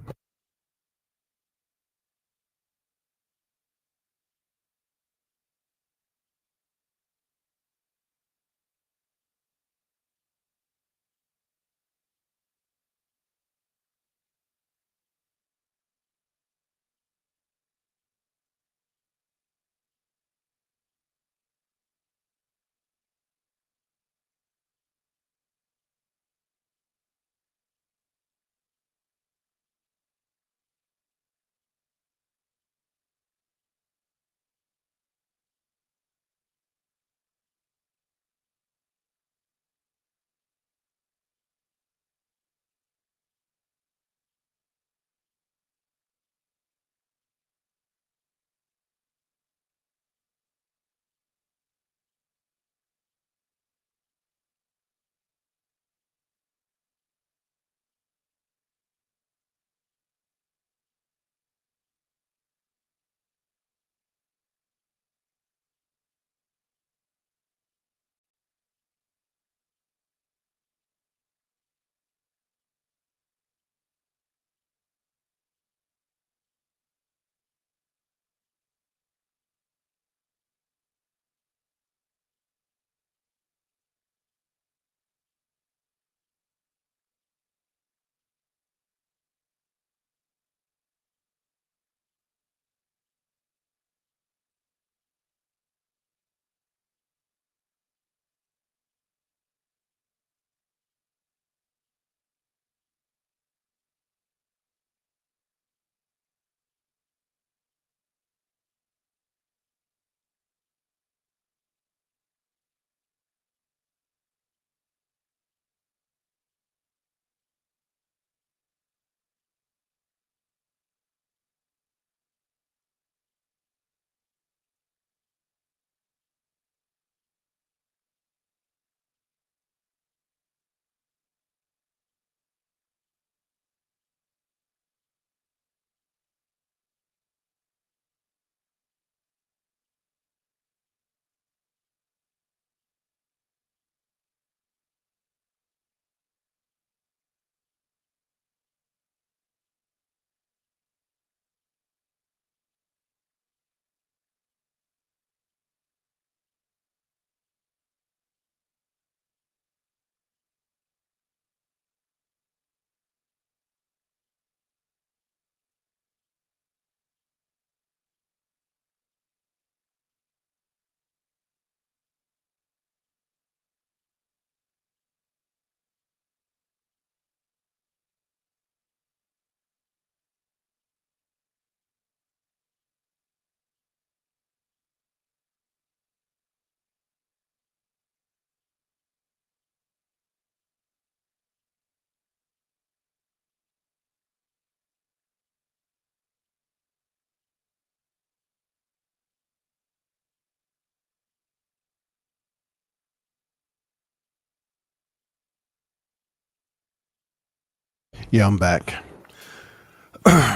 Yeah, I'm back.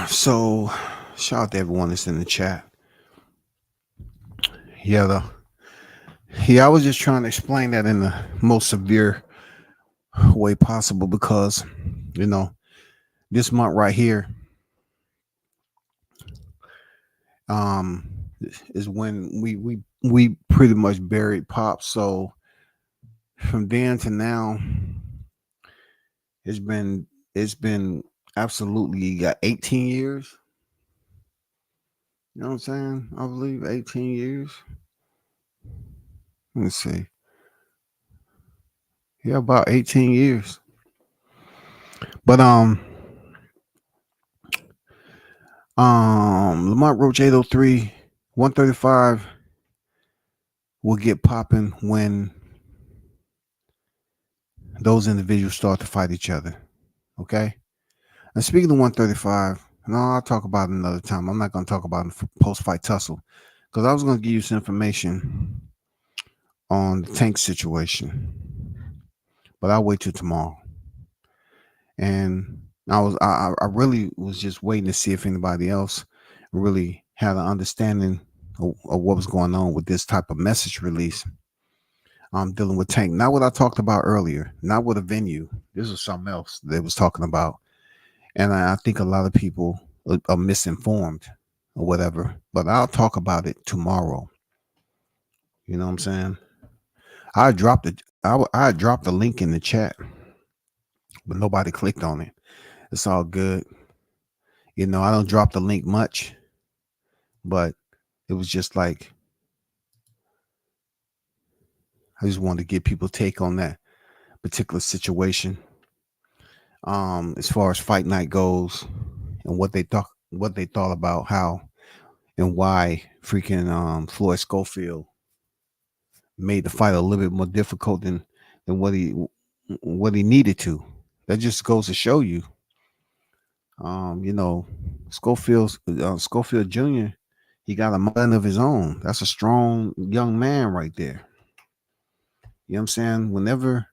So, shout out to everyone that's in the chat. Yeah, I was just trying to explain that in the most severe way possible because, you know, this month right here, um, is when we pretty much buried Pop. So from then to now, it's been it's been absolutely, you got 18 years. You know what I'm saying? I believe 18 years. Let's see. Yeah, about 18 years. But Lamont Roach 803, 135 will get popping when those individuals start to fight each other. Okay. And speaking of 135, no, I'll talk about it another time. I'm not going to talk about it post fight tussle because I was going to give you some information on the Tank situation, but I'll wait till tomorrow. And I really was just waiting to see if anybody else really had an understanding of what was going on with this type of message release. Dealing with Tank, not what I talked about earlier, not with a venue. This was something else they was talking about, and I think a lot of people are misinformed or whatever. But I'll talk about it tomorrow. You know what I'm saying? I dropped the link in the chat, but nobody clicked on it. It's all good. You know, I don't drop the link much, but it was just like I just wanted to get people take on that particular situation. As far as fight night goes, and what they thought about how and why freaking Floyd Schofield made the fight a little bit more difficult than what he needed to. That just goes to show you, you know, Schofield Jr. He got a mind of his own. That's a strong young man right there. You know what I'm saying? Whenever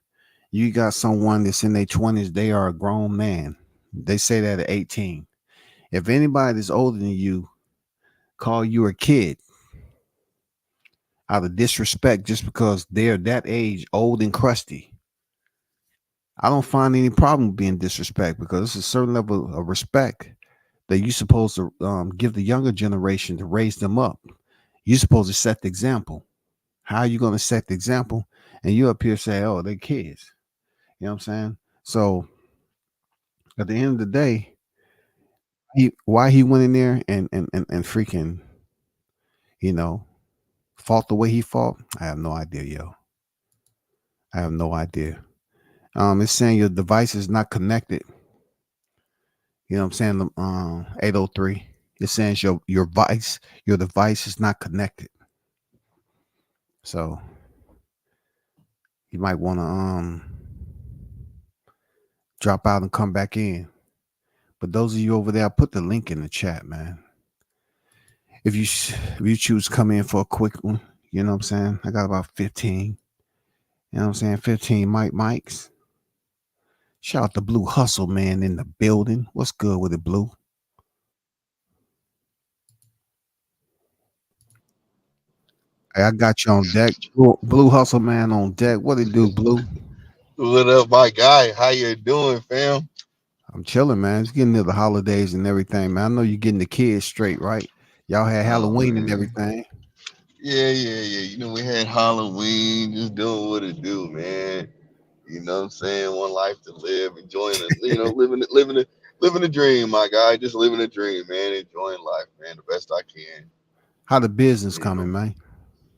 you got someone that's in their 20s, they are a grown man. They say that at 18. If anybody that's older than you call you a kid out of disrespect just because they're that age, old and crusty, I don't find any problem being disrespect because it's a certain level of respect that you're supposed to give the younger generation to raise them up. You're supposed to set the example. How are you going to set the example? And you up here say, oh, they're kids. You know what I'm saying? So at the end of the day, why he went in there and freaking, you know, fought the way he fought, I have no idea, yo. I have no idea. It's saying your device is not connected. You know what I'm saying? 803. It says your device is not connected. So you might want to drop out and come back in. But those of you over there, I put the link in the chat, man. If you choose to come in for a quick one, you know what I'm saying? I got about 15. You know what I'm saying? 15 mics. Shout out to Blue Hustle, man, in the building. What's good with it, Blue? Hey, I got you on deck. Blue Hustle, man, on deck. What it do, Blue? What up, my guy? How you doing, fam? I'm chilling, man. It's getting near the holidays and everything, man. I know you're getting the kids straight, right? Y'all had Oh Halloween and man. everything. Yeah. You know, we had Halloween, just doing what it do, man. You know what I'm saying? One life to live, enjoying it, living the dream, my guy. Just living a dream, man. Enjoying life, man, the best I can. How the business You know. coming, man?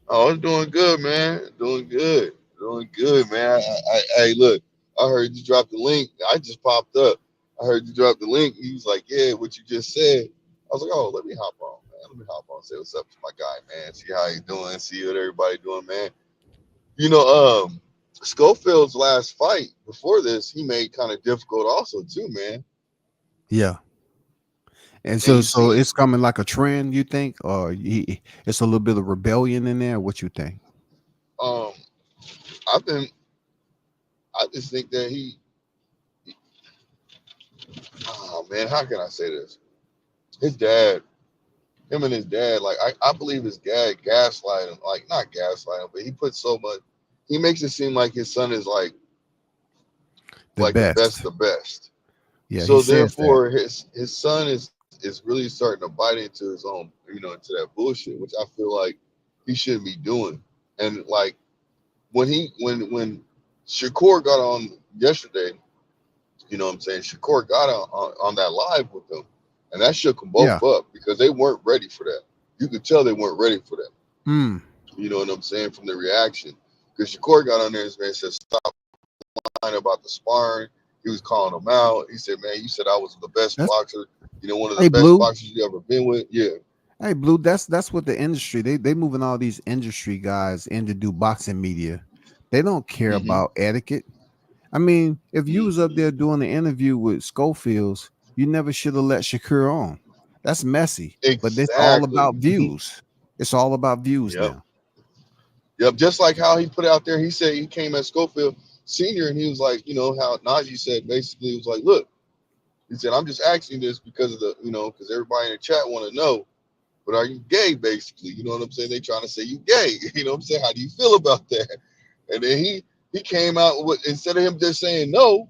Oh, it's doing good, man. Doing good. Doing good, man. Hey, look, I heard you drop the link. I just popped up. I heard you drop the link. He was like, yeah, what you just said. I was like, oh, let me hop on, man. Let me hop on, say what's up to my guy, man. See how he's doing. See what everybody doing, man. You know, Schofield's last fight before this, he made kind of difficult also too, man. Yeah. And And so you so see, it's coming like a trend, you think? Or it's a little bit of rebellion in there? What you think? um, I've been, I just think that oh man, how can I say this? His dad him and his dad, like I believe his dad gaslight him, like not gaslight him, but he puts so much. He makes it seem like his son is The like the best, best. the best. Yeah, he So says that. therefore, his son is really starting to bite into his own, into that bullshit, which I feel like he shouldn't be doing. And like when Shakur got on yesterday, you know what I'm saying? Shakur got on that live with them, and that shook them Yeah. both up because they weren't ready for that. You could tell they weren't ready for that. Mm. You know what I'm saying? From the reaction. Because Shakur got on there and man said, stop lying about the sparring. He was calling them out. He said, man, you said I was the best That's boxer, one of the hey best Blue. boxers you ever been with. Yeah. Hey Blue, that's what the industry they moving all these industry guys in to do boxing media. They don't care Mm-hmm. about etiquette. I mean, if you was up Mm-hmm. there doing an interview with Schofields, you never should have let Shakur on. That's messy. But it's all Exactly. about views. It's all about views Yep. now. Yep. Just like how he put out there, he said he came at Schofield Senior and he was like, how Najee said basically, he was like, look, he said, I'm just asking this because of because everybody in the chat want to know. but are you gay? Basically, you know what I'm saying? They trying to say you gay. You know what I'm saying? How do you feel about that? And then he came out with, instead of him just saying no,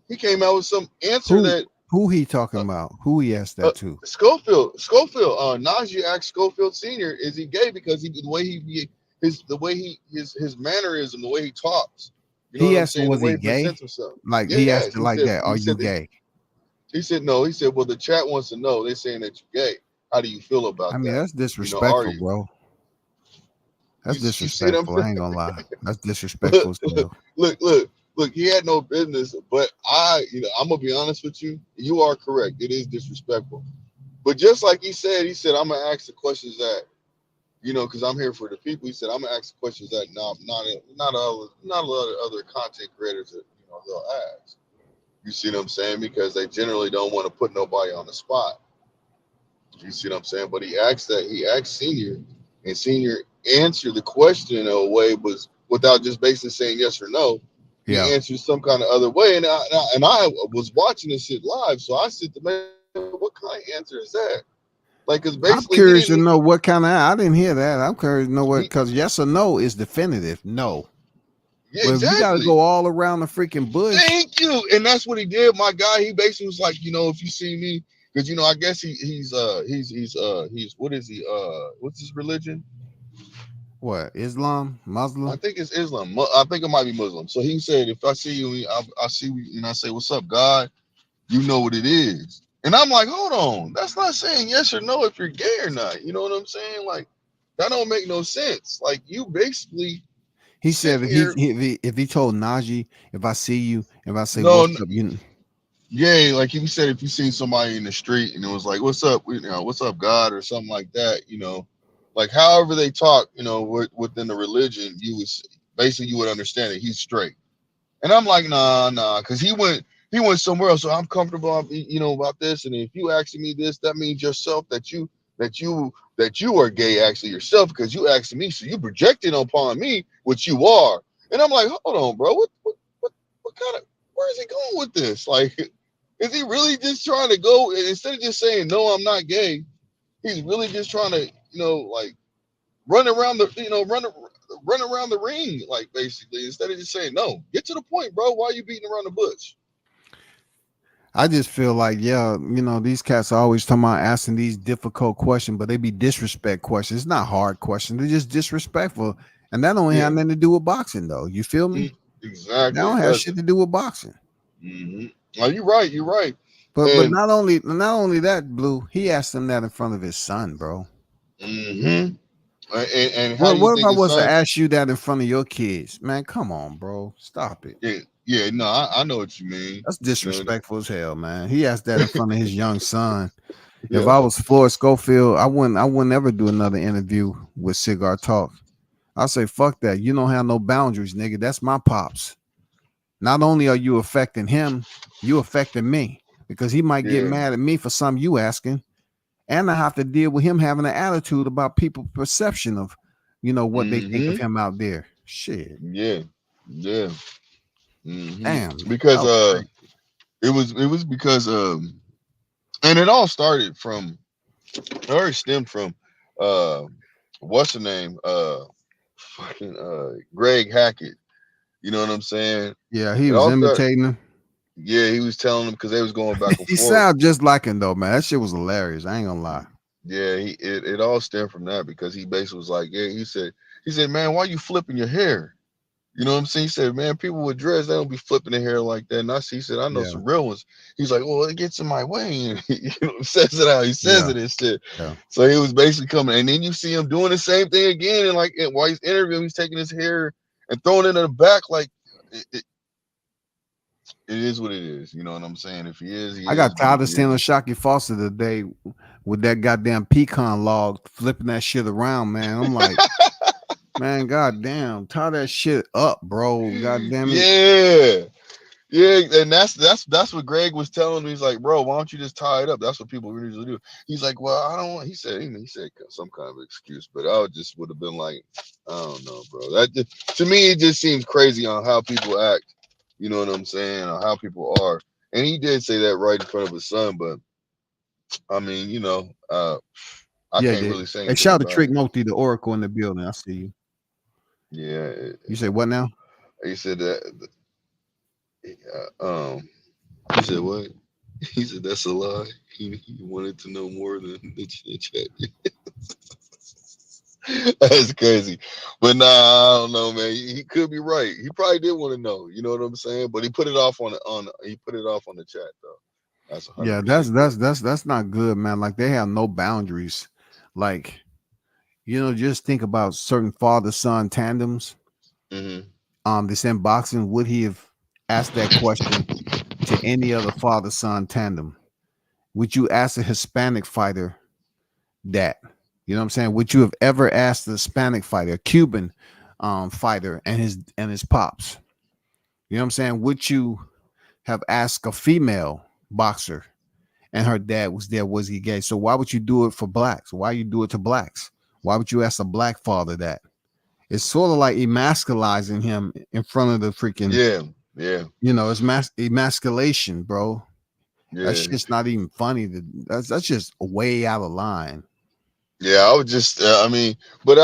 he came out with some answer Who that who he talking about? Who he asked that to? Schofield, Najee asked Schofield Senior, is he gay because the way his mannerism, the way he talks, you know He what I'm asked him, saying, the was way he he gay? presents himself. Like he asked Yes, it like that. Are he you said gay? he said no. He said, well, the chat wants to know. They're saying that you're gay. How do you feel I about mean, that? that's You know, are disrespectful, you? bro. That's You see what I'm disrespectful. I saying? ain't gonna lie. That's disrespectful look, as look, hell. look. He had no business, but I'm gonna be honest with you. You are correct. It is disrespectful. But just like he said, I'm gonna ask the questions that, because I'm here for the people. He said, I'm gonna ask the questions that not a lot of other content creators that they'll ask. You see what I'm saying? Because they generally don't want to put nobody on the spot. You see what I'm saying? But he asked Senior, and Senior answered the question in a way was without just basically saying yes or no. Yeah. He answered some kind of other way, and I was watching this shit live, so I said to man, what kind of answer is that? Like, because I'm basically curious to know what kind of. I didn't hear that. I'm curious to know what, he because yes or no is definitive. No. yeah, But if you got to exactly. go all around the freaking bush, Thank you. And that's what he did. My guy, he basically was like, if you see me, because I guess he's what is he? What's his religion? what? Islam, I Muslim? think it's Islam. I think it might be Muslim. So he said, if I see you, I see you, and I say, what's up, God? You know what it is. And I'm like, hold on. That's not saying yes or no if you're gay or not. You know what I'm saying? Like, that don't make no sense. Like, you basically He said sitting if here. if he told Najee, if I see you, if I say No, what's up, you yeah, like he said, if you seen somebody in the street and it was like, "What's up?" What's up, God, or something like that. Like however they talk, within the religion, you would understand that he's straight. And I'm like, nah, because he went somewhere else. So I'm comfortable, about this. And if you asking me this, that means yourself that you are gay, actually yourself, because you asking me, so you projecting upon me what you are. And I'm like, hold on, bro, what kind of, where is he going with this? Like, is he really just trying to go instead of just saying no, I'm not gay? He's really just trying to, like run around run around the ring, like basically, instead of just saying no. Get to the point, bro. Why are you beating around the bush? I just feel like, yeah, these cats are always talking about asking these difficult questions, but they be disrespect questions. It's not hard questions. They're just disrespectful. And that don't Yeah, have nothing to do with boxing, though. You feel me? That exactly. don't It have shit doesn't. to do with boxing. Oh, you're right. You're right. But And not only that, Blue, he asked him that in front of his son, bro. mm-hmm. And how What do you what if think I his was to son? ask you that in front of your kids? Man, come on, bro. Stop it. Yeah, yeah. No, I know what you mean. That's You know, disrespectful as hell, man. He asked that in front of his young son. If yeah. I was Floyd Schofield, I wouldn't ever do another interview with Cigar Talk. I say, fuck that. You don't have no boundaries, nigga. That's my pops. Not only are you affecting him, you affecting me because he might get Yeah. mad at me for something you asking, and I have to deal with him having an attitude about people's perception of, what they think of Mm-hmm. him out there. Shit, Yeah. Yeah. Mm-hmm. damn, that Because was crazy. it was because and it all started from, or it stemmed from uh what's the name, fucking Greg Hackett. You know what I'm saying? Yeah, he It was all started. imitating him. Yeah, he was telling them because they was going back and He forth. sounded just like him though, man. That shit was hilarious. I ain't gonna lie. Yeah, it all stemmed from that because he basically was like, yeah, he said, man, why you flipping your hair? You know what I'm saying? He said, man, people with dreads, they don't be flipping their hair like that. And he said, I know Yeah, some real ones. He's like, well, it gets in my way. And says it how he says yeah, it and shit. yeah. So he was basically coming. And then you see him doing the same thing again. And while he's interviewing, he's taking his hair and throwing it in the back. Like, it is what it is. You know what I'm saying? If he is, he I got is. But tired if of he seeing isn't, Shocky Foster today with that goddamn pecan log flipping that shit around, man. I'm like, man, goddamn, tie that shit up, bro. God damn it. yeah. Yeah, and that's what Greg was telling me. He's like, bro, why don't you just tie it up? That's what people usually do. He's like, well, I don't want. He said some kind of excuse, but I would have been like, I don't know, bro. To me, it just seems crazy on how people act. You know what I'm saying? Or how people are. And he did say that right in front of his son, but I mean, I Yeah, can't yeah. really say Hey, anything shout out to about Trick it. Moti, the Oracle in the building. I see you. Yeah, You say what now? he said that. He said what? He said that's a lie. He wanted to know more than the chat. That's crazy. But nah, I don't know, man. He could be right. He probably did want to know. You know what I'm saying? But he put it off he put it off on the chat though. That's Yeah, 100% correct. that's not good, man. Like they have no boundaries. Like, just think about certain father-son tandems. Hmm. This in boxing, would he have asked that question to any other father-son tandem? Would you ask a Hispanic fighter that? You know what I'm saying? Would you have ever asked a Hispanic fighter, a Cuban fighter and his pops? You know what I'm saying? Would you have asked a female boxer and her dad was there, was he gay? So why would you do it for blacks? Why you do it to blacks? Why would you ask a black father that? It's sort of like emasculizing him in front of the freaking, Yeah, yeah, it's emasculation, bro. That's yeah, just not even funny. That's just way out of line. yeah. I would just, I mean, but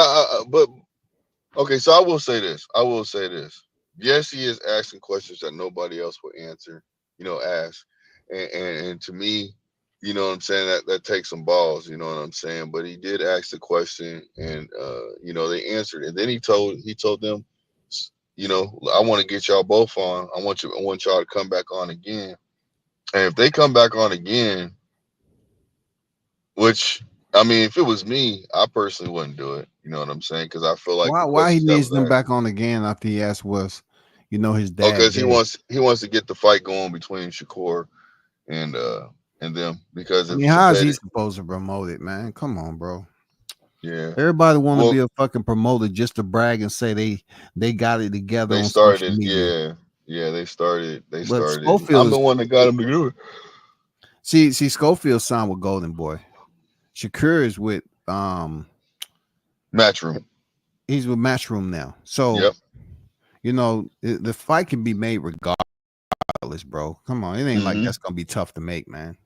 okay. So I will say this. I will say this. Yes, he is asking questions that nobody else will answer. Ask, and to me, you know what I'm saying, that takes some balls. You know what I'm saying. But he did ask the question, and they answered. And then he told them, I want to get y'all both on. I want y'all to come back on again. And if they come back on again, which I mean, if it was me, I personally wouldn't do it. You know what I'm saying? Because I feel like the Why he questions that needs was them asked. back on again after he asked was, his Oh, dad because he gay? wants to get the fight going between Shakur and them. Because I if mean, how is he Chappelle, supposed to promote it, man? Come on, bro. yeah, Everybody want to well, be a fucking promoter just to brag and say they got it together they on social started, media. yeah, yeah, they started. But I'm Schofield the is one that got him to do it. see Schofield signed with Golden Boy. Shakur is with Matchroom. he's with Matchroom now. So Yep. the fight can be made regardless, bro. Come on, it ain't like Hmm. that's gonna be tough to make, man.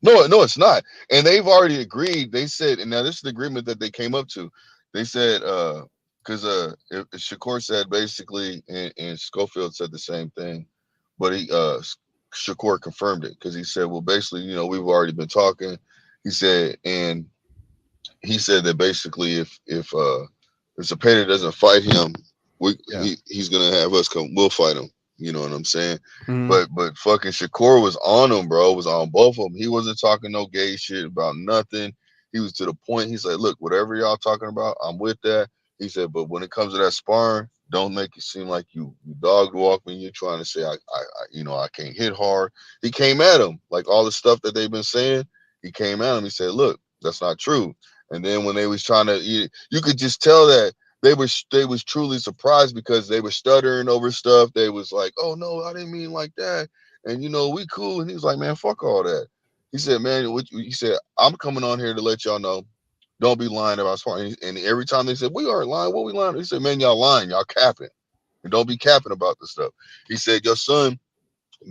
No, it's not. And they've already agreed. They said, and now this is the agreement that they came up to. They said, because if Shakur said basically, and Schofield said the same thing, but Shakur confirmed it because he said, well, basically, we've already been talking. He said, and he said that basically, if Zapata doesn't fight him, Yeah. he's gonna have us come. We'll fight him. You know what I'm saying? Mhm. But fucking Shakur was on him, bro. Was on both of them. He wasn't talking no gay shit about nothing. He was to the point. He said, "Look, whatever y'all talking about, I'm with that." He said, "But when it comes to that sparring, don't make it seem like you dog walk when you're trying to say I can't hit hard." He came at him like all the stuff that they've been saying. He came at him. He said, "Look, that's not true." And then when they was trying to, you could just tell that they was truly surprised because they were stuttering over stuff. They was like, "Oh no, I didn't mean like that," and we cool. And he was like, "Man, fuck all that." He said, "Man, he said, I'm coming on here to let y'all know, don't be lying about sparring." And every time they said, "We aren't lying, what we lying?" He said, "Man, y'all lying, y'all capping, and don't be capping about this stuff." He said, "Your son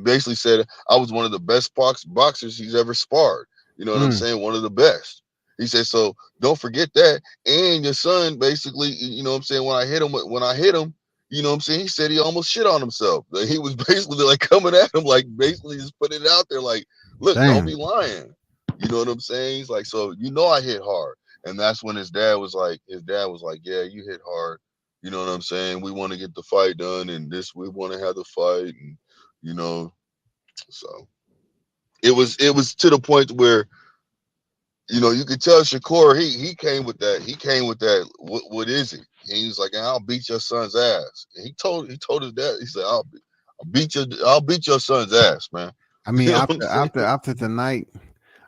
basically said I was one of the best boxers he's ever sparred. You know what I'm Mm. saying? One of the best." He said, "So don't forget that." And your son basically, what I'm saying, when I hit him, you know what I'm saying, he said he almost shit on himself. Like, he was basically like coming at him, like basically just putting it out there, like, look, don't Damn. be lying. You know what I'm saying? He's like, so I hit hard. And that's when his dad was like, yeah, you hit hard. You know what I'm saying? We want to get the fight done, and we want to have the fight, and you know, so it was to the point where you could tell Shakur he came with that. He came with that. What is it? And he was like, "I'll beat your son's ass." And he told his dad. He said, "I'll beat your son's ass, man." I mean, You know what I'm saying? after tonight,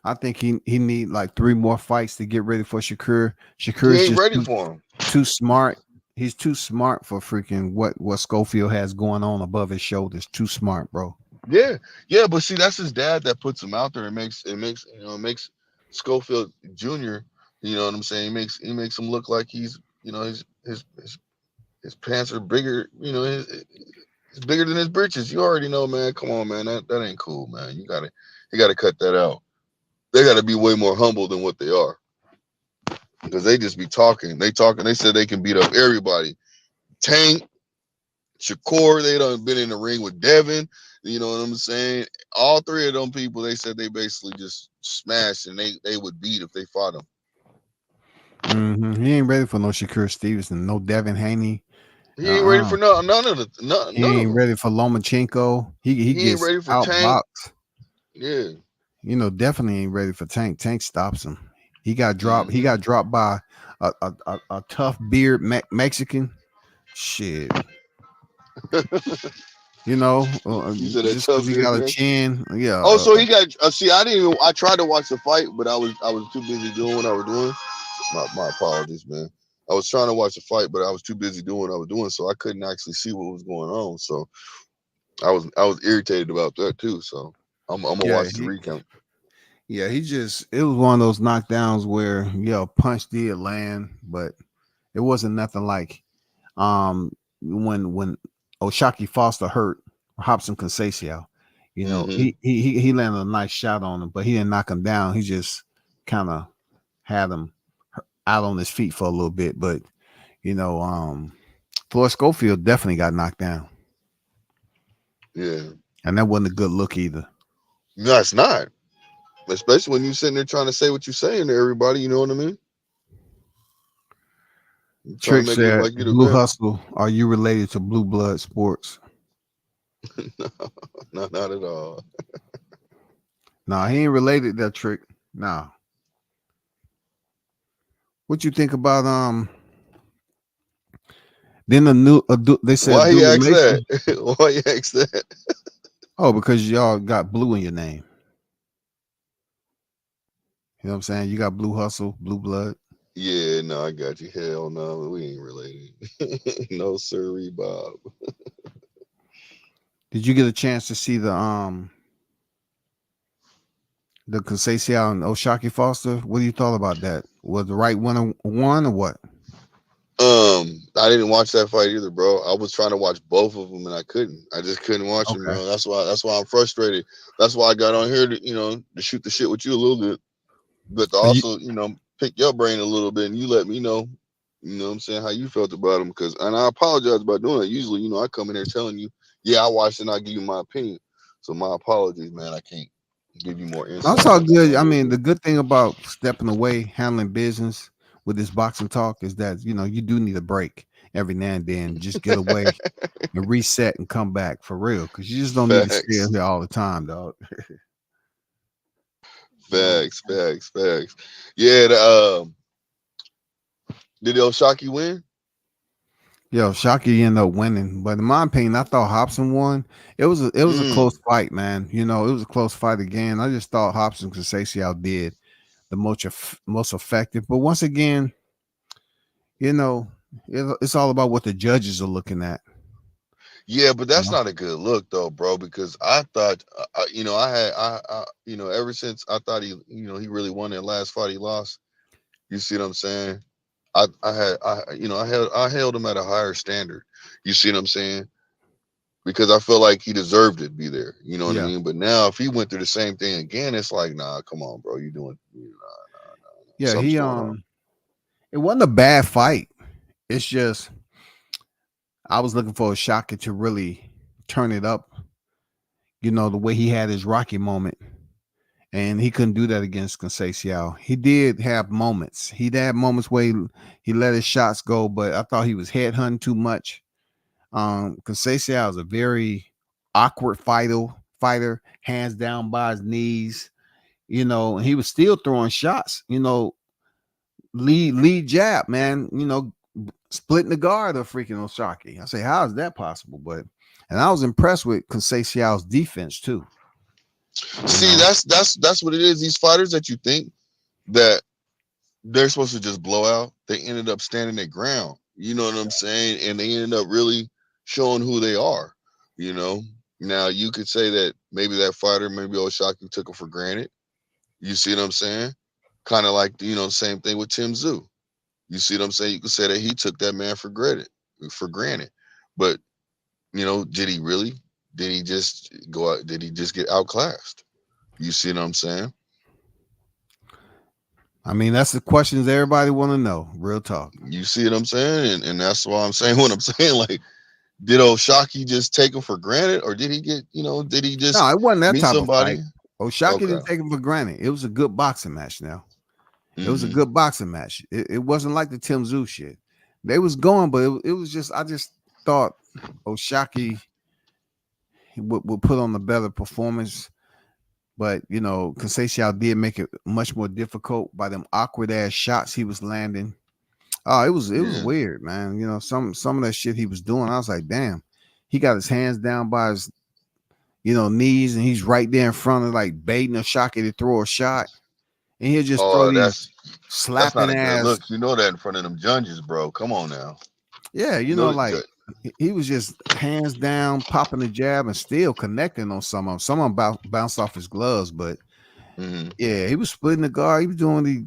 I think he need like 3 more fights to get ready for Shakur. Shakur He is ain't just ready for him. too smart. He's too smart for freaking what Schofield has going on above his shoulders. Too smart, bro. Yeah, yeah, but see, that's his dad that puts him out there and makes Schofield Jr. You know what I'm saying? He makes him look like he's his pants are bigger. It's bigger than his britches. You already know, man. Come on, man. That ain't cool, man. You gotta cut that out. They gotta be way more humble than what they are. because they just be talking. They talking. They said they can beat up everybody. Tank, Shakur, they done been in the ring with Devin. You know what I'm saying? All three of them people, they said they basically just smashed and they would beat if they fought them. He ain't ready for no Shakur Stevenson, no Devin Haney. He ain't ready for none of the He none of ain't them. ready for Lomachenko. He He ain't gets ready for Tank. outboxed. Yeah. You know, definitely ain't ready for Tank. Tank stops him. He got dropped. He Mm-hmm. got dropped by a tough beard Mexican. Shit. You know, You said that just tough because he got a beard. chin. Yeah. Oh, so he got. See, I didn't even. I tried to watch the fight, but I was too busy doing what I was doing. My apologies, man. I was trying to watch the fight, but I was too busy doing what I was doing, so I couldn't actually see what was going on. So I was irritated about that too. So I'm gonna Yeah. watch the recount. Yeah. It was one of those knockdowns where, punch did land, but it wasn't nothing like when Oshaki Foster hurt Hobson Conceição. Mm-hmm. He landed a nice shot on him, but he didn't knock him down. He just kind of had him out on his feet for a little bit. But Floyd Schofield definitely got knocked down, Yeah. and that wasn't a good look either. No, it's not. Especially when you sitting there trying to say what you're saying to everybody. You know what I mean? You're trying Trick to make it look said, like you're the "Blue best. Hustle, are you related to Blue Blood Sports?" No, not at all. Nah, he ain't related. That Trick. Nah. What you think about Then they said Why he Abdullah asked Mason. that? Why he asked that? Oh, because y'all got blue in your name. You know what I'm saying? You got Blue Hustle, Blue Blood. Yeah, no, I got you. Hell no, we ain't related. No, sirree, Bob. Did you get a chance to see the Conceição and Oshaki Foster? What do you thought about that? Was the right one or what? I didn't watch that fight either, bro. I was trying to watch both of them and I couldn't. I just couldn't watch them, Okay. bro. That's why I'm frustrated. That's why I got on here to shoot the shit with you a little bit, but to Are you, also, pick your brain a little bit and you let me know, what I'm saying, how you felt about them. And I apologize about doing it. Usually, I come in there telling you, yeah, I watched and I give you my opinion. So my apologies, man. I can't give you more that's insight all than good. I I really mean, the do. good thing about stepping away, handling business with this boxing talk is that you do need a break every now and then. Just get away and reset and come back for real, because you just don't need to stay Facts, here all the time, dog. You know. facts. Yeah, did Oshaki win? Yo, Shockey ended up winning, but in my opinion, I thought Hobson won. It was a close Mm. fight, man. It was a close fight again. I just thought Hobson Conceição did the most effective, but once again, you know, it's all about what the judges are looking at. Yeah, but You that's know? not a good look though, bro. Because I thought, ever since I thought he really won that last fight he lost. You see what I'm saying? I held him at a higher standard. You see what I'm saying? Because I feel like he deserved to be there. You know what I Yeah, mean? But now if he went through the same thing again, it's like, nah, come on, bro. You doing yeah. something's going on. It wasn't a bad fight. It's just I was looking for a Shockey to really turn it up. The way he had his Rocky moment. And he couldn't do that against Conceição. He did have moments. He had moments where he let his shots go, but I thought he was headhunting too much. Conceição is a very awkward fighter, hands down by his knees. And he was still throwing shots. Lead jab, man. Splitting the guard of freaking Oshaki. I say, how is that possible? And I was impressed with Conceição's defense too. See, that's what it is. These fighters that you think that they're supposed to just blow out, they ended up standing their ground. You know what I'm saying? And they ended up really showing who they are. You know. Now you could say that maybe that fighter, maybe Oshaki took him for granted. You see what I'm saying? Kind of like same thing with Tim Zoo. You see what I'm saying? You could say that he took that man for granted. But did he really? Did he just go out? Did he just get outclassed? You see what I'm saying? I mean, that's the questions everybody want to know. Real talk. You see what I'm saying? And that's why I'm saying what I'm saying. Like, did O'Shaquie just take him for granted, or did he get, did he just No, it wasn't that meet type of somebody? fight. Oshaki Okay. didn't take him for granted. It was a good boxing match. Now it was a Hmm. good boxing match. It wasn't like the Tim Zoo shit. They was going, but it was just I just thought Oshaki would put on a better performance. But Conceição did make it much more difficult by them awkward ass shots he was landing. Oh, it was Yeah. weird, man. Some of that shit he was doing, I was like, damn. He got his hands down by his knees, and he's right there in front of like baiting a Shocky to throw a shot, and he'll just throw Oh, these that's not slapping a good ass. look. You know that in front of them judges, bro. Come on now. Yeah, You know that like he was just hands down, popping the jab and still connecting on some of them. Some of them bounced off his gloves, but Hmm. yeah, he was splitting the guard. He was doing what he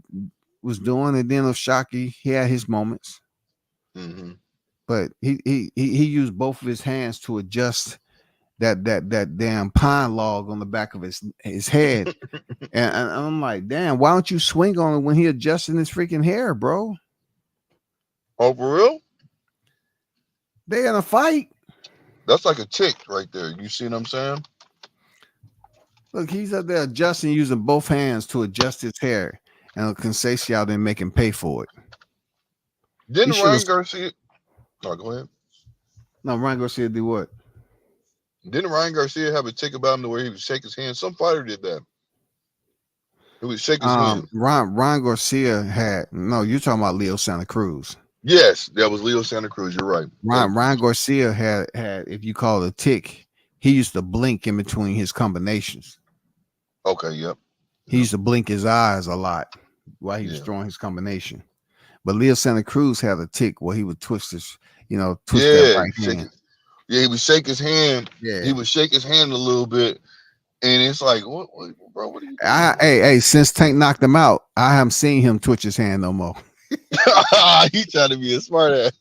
was doing, and then Shocky, he had his moments, Hmm. but he used both of his hands to adjust that damn pine log on the back of his head. And I'm like, damn, why don't you swing on it when he adjusting his freaking hair, bro? Oh, for real? They in a fight. That's like a tick right there. You see what I'm saying? Look, he's up there adjusting using both hands to adjust his hair. And Conceição didn't make him pay for it. He Didn't should have. Ryan Garcia? Oh, go ahead. No, Ryan Garcia did what? Didn't Ryan Garcia have a tick about him to where he would shake his hand? Some fighter did that. He would shake his hand. Ryan Garcia had you're talking about Leo Santa Cruz. Yes, that was Leo Santa Cruz. You're right. Ryan Garcia had if you call it a tick, he used to blink in between his combinations. Okay, yep. He used to blink his eyes a lot while he was throwing his combination. But Leo Santa Cruz had a tick where he would twist that right hand. He would shake his hand. Yeah. He would shake his hand a little bit. And it's like, what bro, what are you doing? Hey, since Tank knocked him out, I haven't seen him twitch his hand no more. He trying to be a smart ass.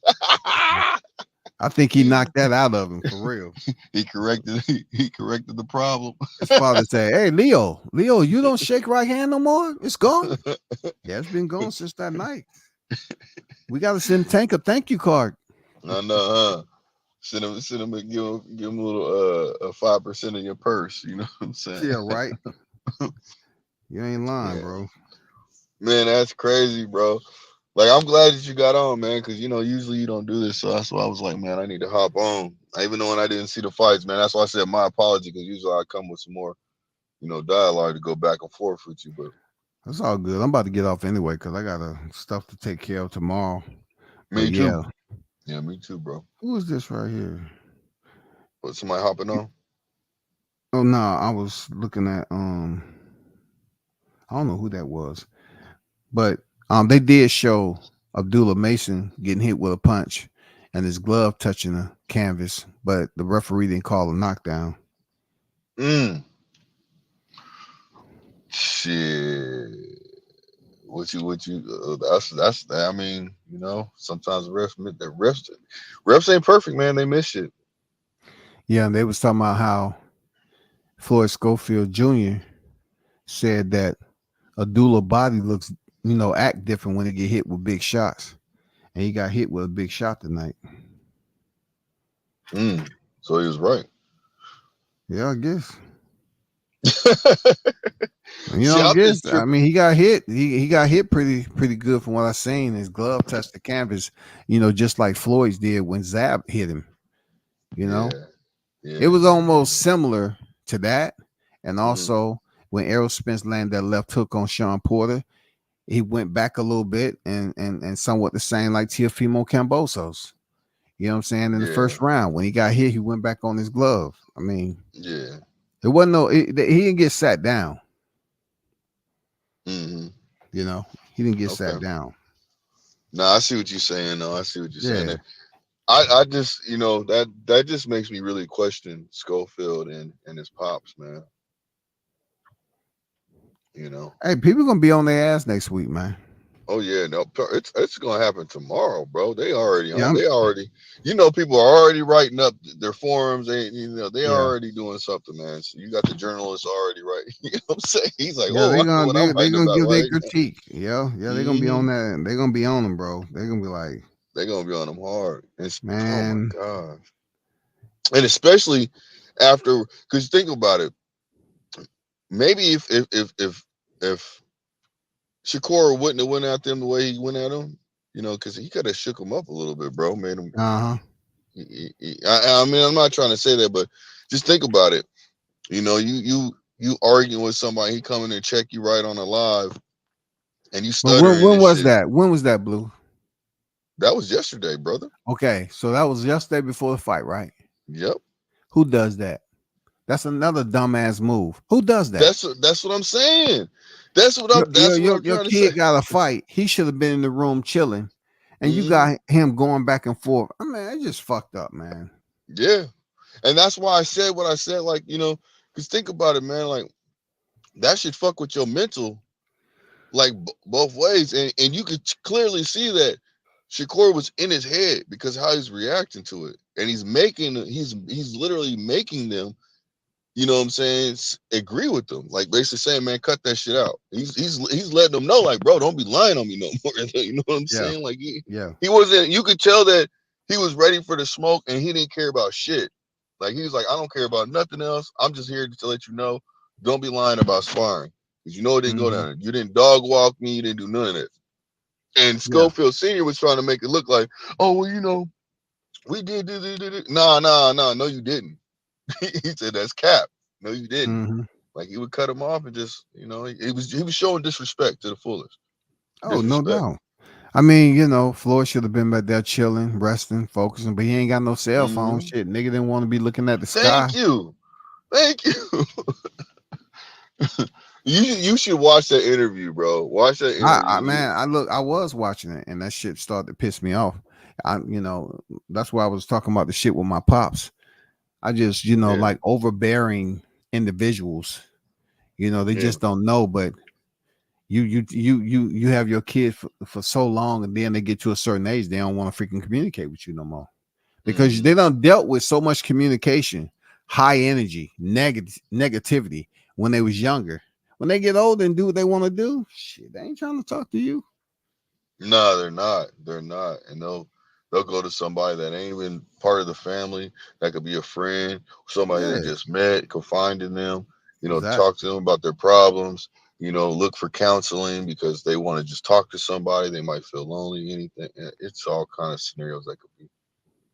I think he knocked that out of him for real. He corrected the problem. His father said, "Hey, Leo, you don't shake right hand no more. It's gone." Yeah, it's been gone since that night. We got to send Tank a thank you card. I know, Send him and give him a little 5% of your purse. You know what I'm saying? Yeah, right. You ain't lying, bro. Man, that's crazy, bro. Like, I'm glad that you got on, man, because usually you don't do this. So that's why I was like, man, I need to hop on. Even though when I didn't see the fights, man, that's why I said my apology, because usually I come with some more, dialogue to go back and forth with you. But that's all good. I'm about to get off anyway because I got stuff to take care of tomorrow. Me too. Yeah, me too, bro. Who is this right here? What, somebody hopping on? Oh no, I was looking at I don't know who that was, but they did show Abdullah Mason getting hit with a punch and his glove touching the canvas, but the referee didn't call a knockdown. Shit. What you that's I mean, sometimes the refs ain't perfect, man. They miss shit. Yeah, and they was talking about how Floyd Schofield Jr. said that Abdullah body looks, act different when he get hit with big shots. And he got hit with a big shot tonight. So he was right. Yeah, I guess. I guess. I mean, he got hit. He got hit pretty good from what I seen. His glove touched the canvas, just like Floyd's did when Zab hit him. Yeah. It was almost similar to that. And also when Errol Spence landed that left hook on Sean Porter, he went back a little bit and somewhat the same like Teofimo Cambosos. You know what I'm saying? In the first round, when he got hit, he went back on his glove. I mean, it wasn't he didn't get sat down. Mm-hmm. He didn't get sat down. No, I see what you're saying. No, I see what you're saying. I just, that just makes me really question Schofield and his pops, man. Hey, people gonna be on their ass next week, man. Oh yeah, no, it's gonna happen tomorrow, bro. They already Yeah, on. They already, people are already writing up their forums. They yeah, already doing something, man. So you got the journalists already writing. You know what I'm saying? He's like, yeah. oh, They I know gonna what I'm they writing gonna about give their right critique. Yeah, yeah. now. They're gonna be on Hmm. that. They're gonna be on them, bro. They're gonna be like, They're gonna be on them hard. Oh my man. god, and especially after, because think about it. Maybe if Shakur wouldn't have went at them the way he went at them, because he could have shook him up a little bit, bro. Made him. Uh huh. I mean, I'm not trying to say that, but just think about it. You arguing with somebody, he coming and check you right on the live, and you But stuttering when and was shit. that? When was that, Blue? That was yesterday, brother. Okay, so that was yesterday before the fight, right? Yep. Who does that? That's another dumbass move. Who does that? That's what I'm saying. That's what Your I'm. your That's what your, I'm your trying to say. kid got a fight. He should have been in the room chilling, and you Hmm. got him going back and forth. I mean, it's just fucked up, man. Yeah, and that's why I said what I said. Like, because think about it, man. Like, that should fuck with your mental, like, both ways, and you could clearly see that Shakur was in his head because how he's reacting to it, and he's literally making them, what I'm saying, agree with them, like basically saying, man, cut that shit out. He's letting them know, like, bro, don't be lying on me no more. You know what I'm Yeah, saying? Like, he yeah. he wasn't. You could tell that he was ready for the smoke, and he didn't care about shit. Like, he was like, I don't care about nothing else. I'm just here to let you know, don't be lying about sparring. Because it didn't go Hmm. down. You didn't dog walk me. You didn't do none of that. And Yeah. Schofield Sr. was trying to make it look like, oh, well, we did. Nah, nah, nah. No, you didn't. He said, that's cap. No, you didn't. Hmm. Like, he would cut him off and just, he was showing disrespect to the fullest. Oh, no Disrespect. doubt. I mean, Floyd should have been back there chilling, resting, focusing, but he ain't got no cell phone. Hmm. Shit, nigga didn't want to be looking at the sky. Thank you. Thank you. You should watch that interview, bro. Watch that I interview. man, I was watching it, and that shit started to piss me off. That's why I was talking about the shit with my pops. I just, Yeah. like overbearing individuals. They Yeah. just don't know. But you have your kid for so long, and then they get to a certain age, they don't want to freaking communicate with you no more because Hmm. they done dealt with so much communication, high energy, negativity when they was younger. When they get older and do what they want to do, shit, they ain't trying to talk to you. No, they're not. They're not. And they'll go to somebody that ain't even part of the family. That could be a friend, somebody they Yeah, just met, confide in them, talk exactly. to them about their problems, look for counseling because they want to just talk to somebody. They might feel lonely, anything. It's all kind of scenarios that could be,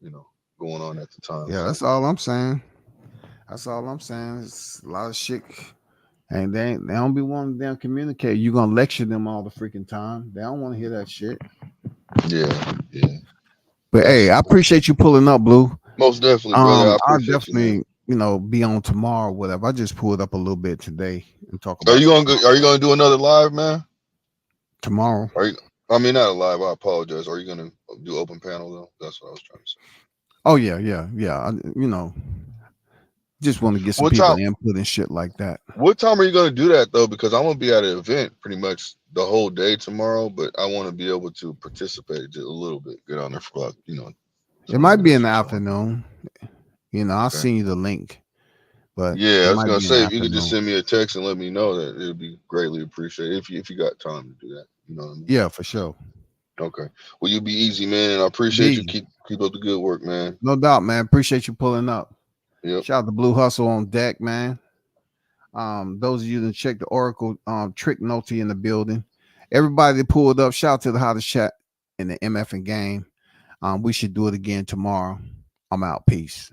you know, going on at the time. Yeah, So that's all I'm saying. That's all I'm saying. It's a lot of shit. And they don't be wanting them to communicate. You gonna lecture them all the freaking time. They don't want to hear that shit. yeah, yeah. But hey, That's I appreciate you pulling up, Blue. most definitely, brother. I I'll appreciate you, man. definitely, be on tomorrow, whatever. I just pulled up a little bit today and talk Are about you gonna go, are you gonna do another live, man? tomorrow. Are you? I mean, not a live. I apologize. Are you gonna do open panel though? That's what I was trying to say. Oh yeah, yeah, yeah. Just want to get some What people time? input and shit like that. What time are you gonna do that though? Because I'm gonna be at an event pretty much the whole day tomorrow, but I want to be able to participate just a little bit. Get on there for about It 20 might be in minutes the or so. afternoon. I'll Okay. send you the link, but Yeah, it I was might gonna be in the say if you could just afternoon. send me a text and let me know that it'd be greatly appreciated if you got time to do that. You know what I mean? Yeah, for sure. Okay. Well, you be easy, man. I appreciate you. Be Keep up the good work, man. no doubt, man. Appreciate you pulling up. Yep. Shout out to Blue Hustle on deck, man. Those of you that check the Oracle trick noti in the building. Everybody that pulled up, shout out to the hottest chat in the MF and game. We should do it again tomorrow. I'm out. Peace.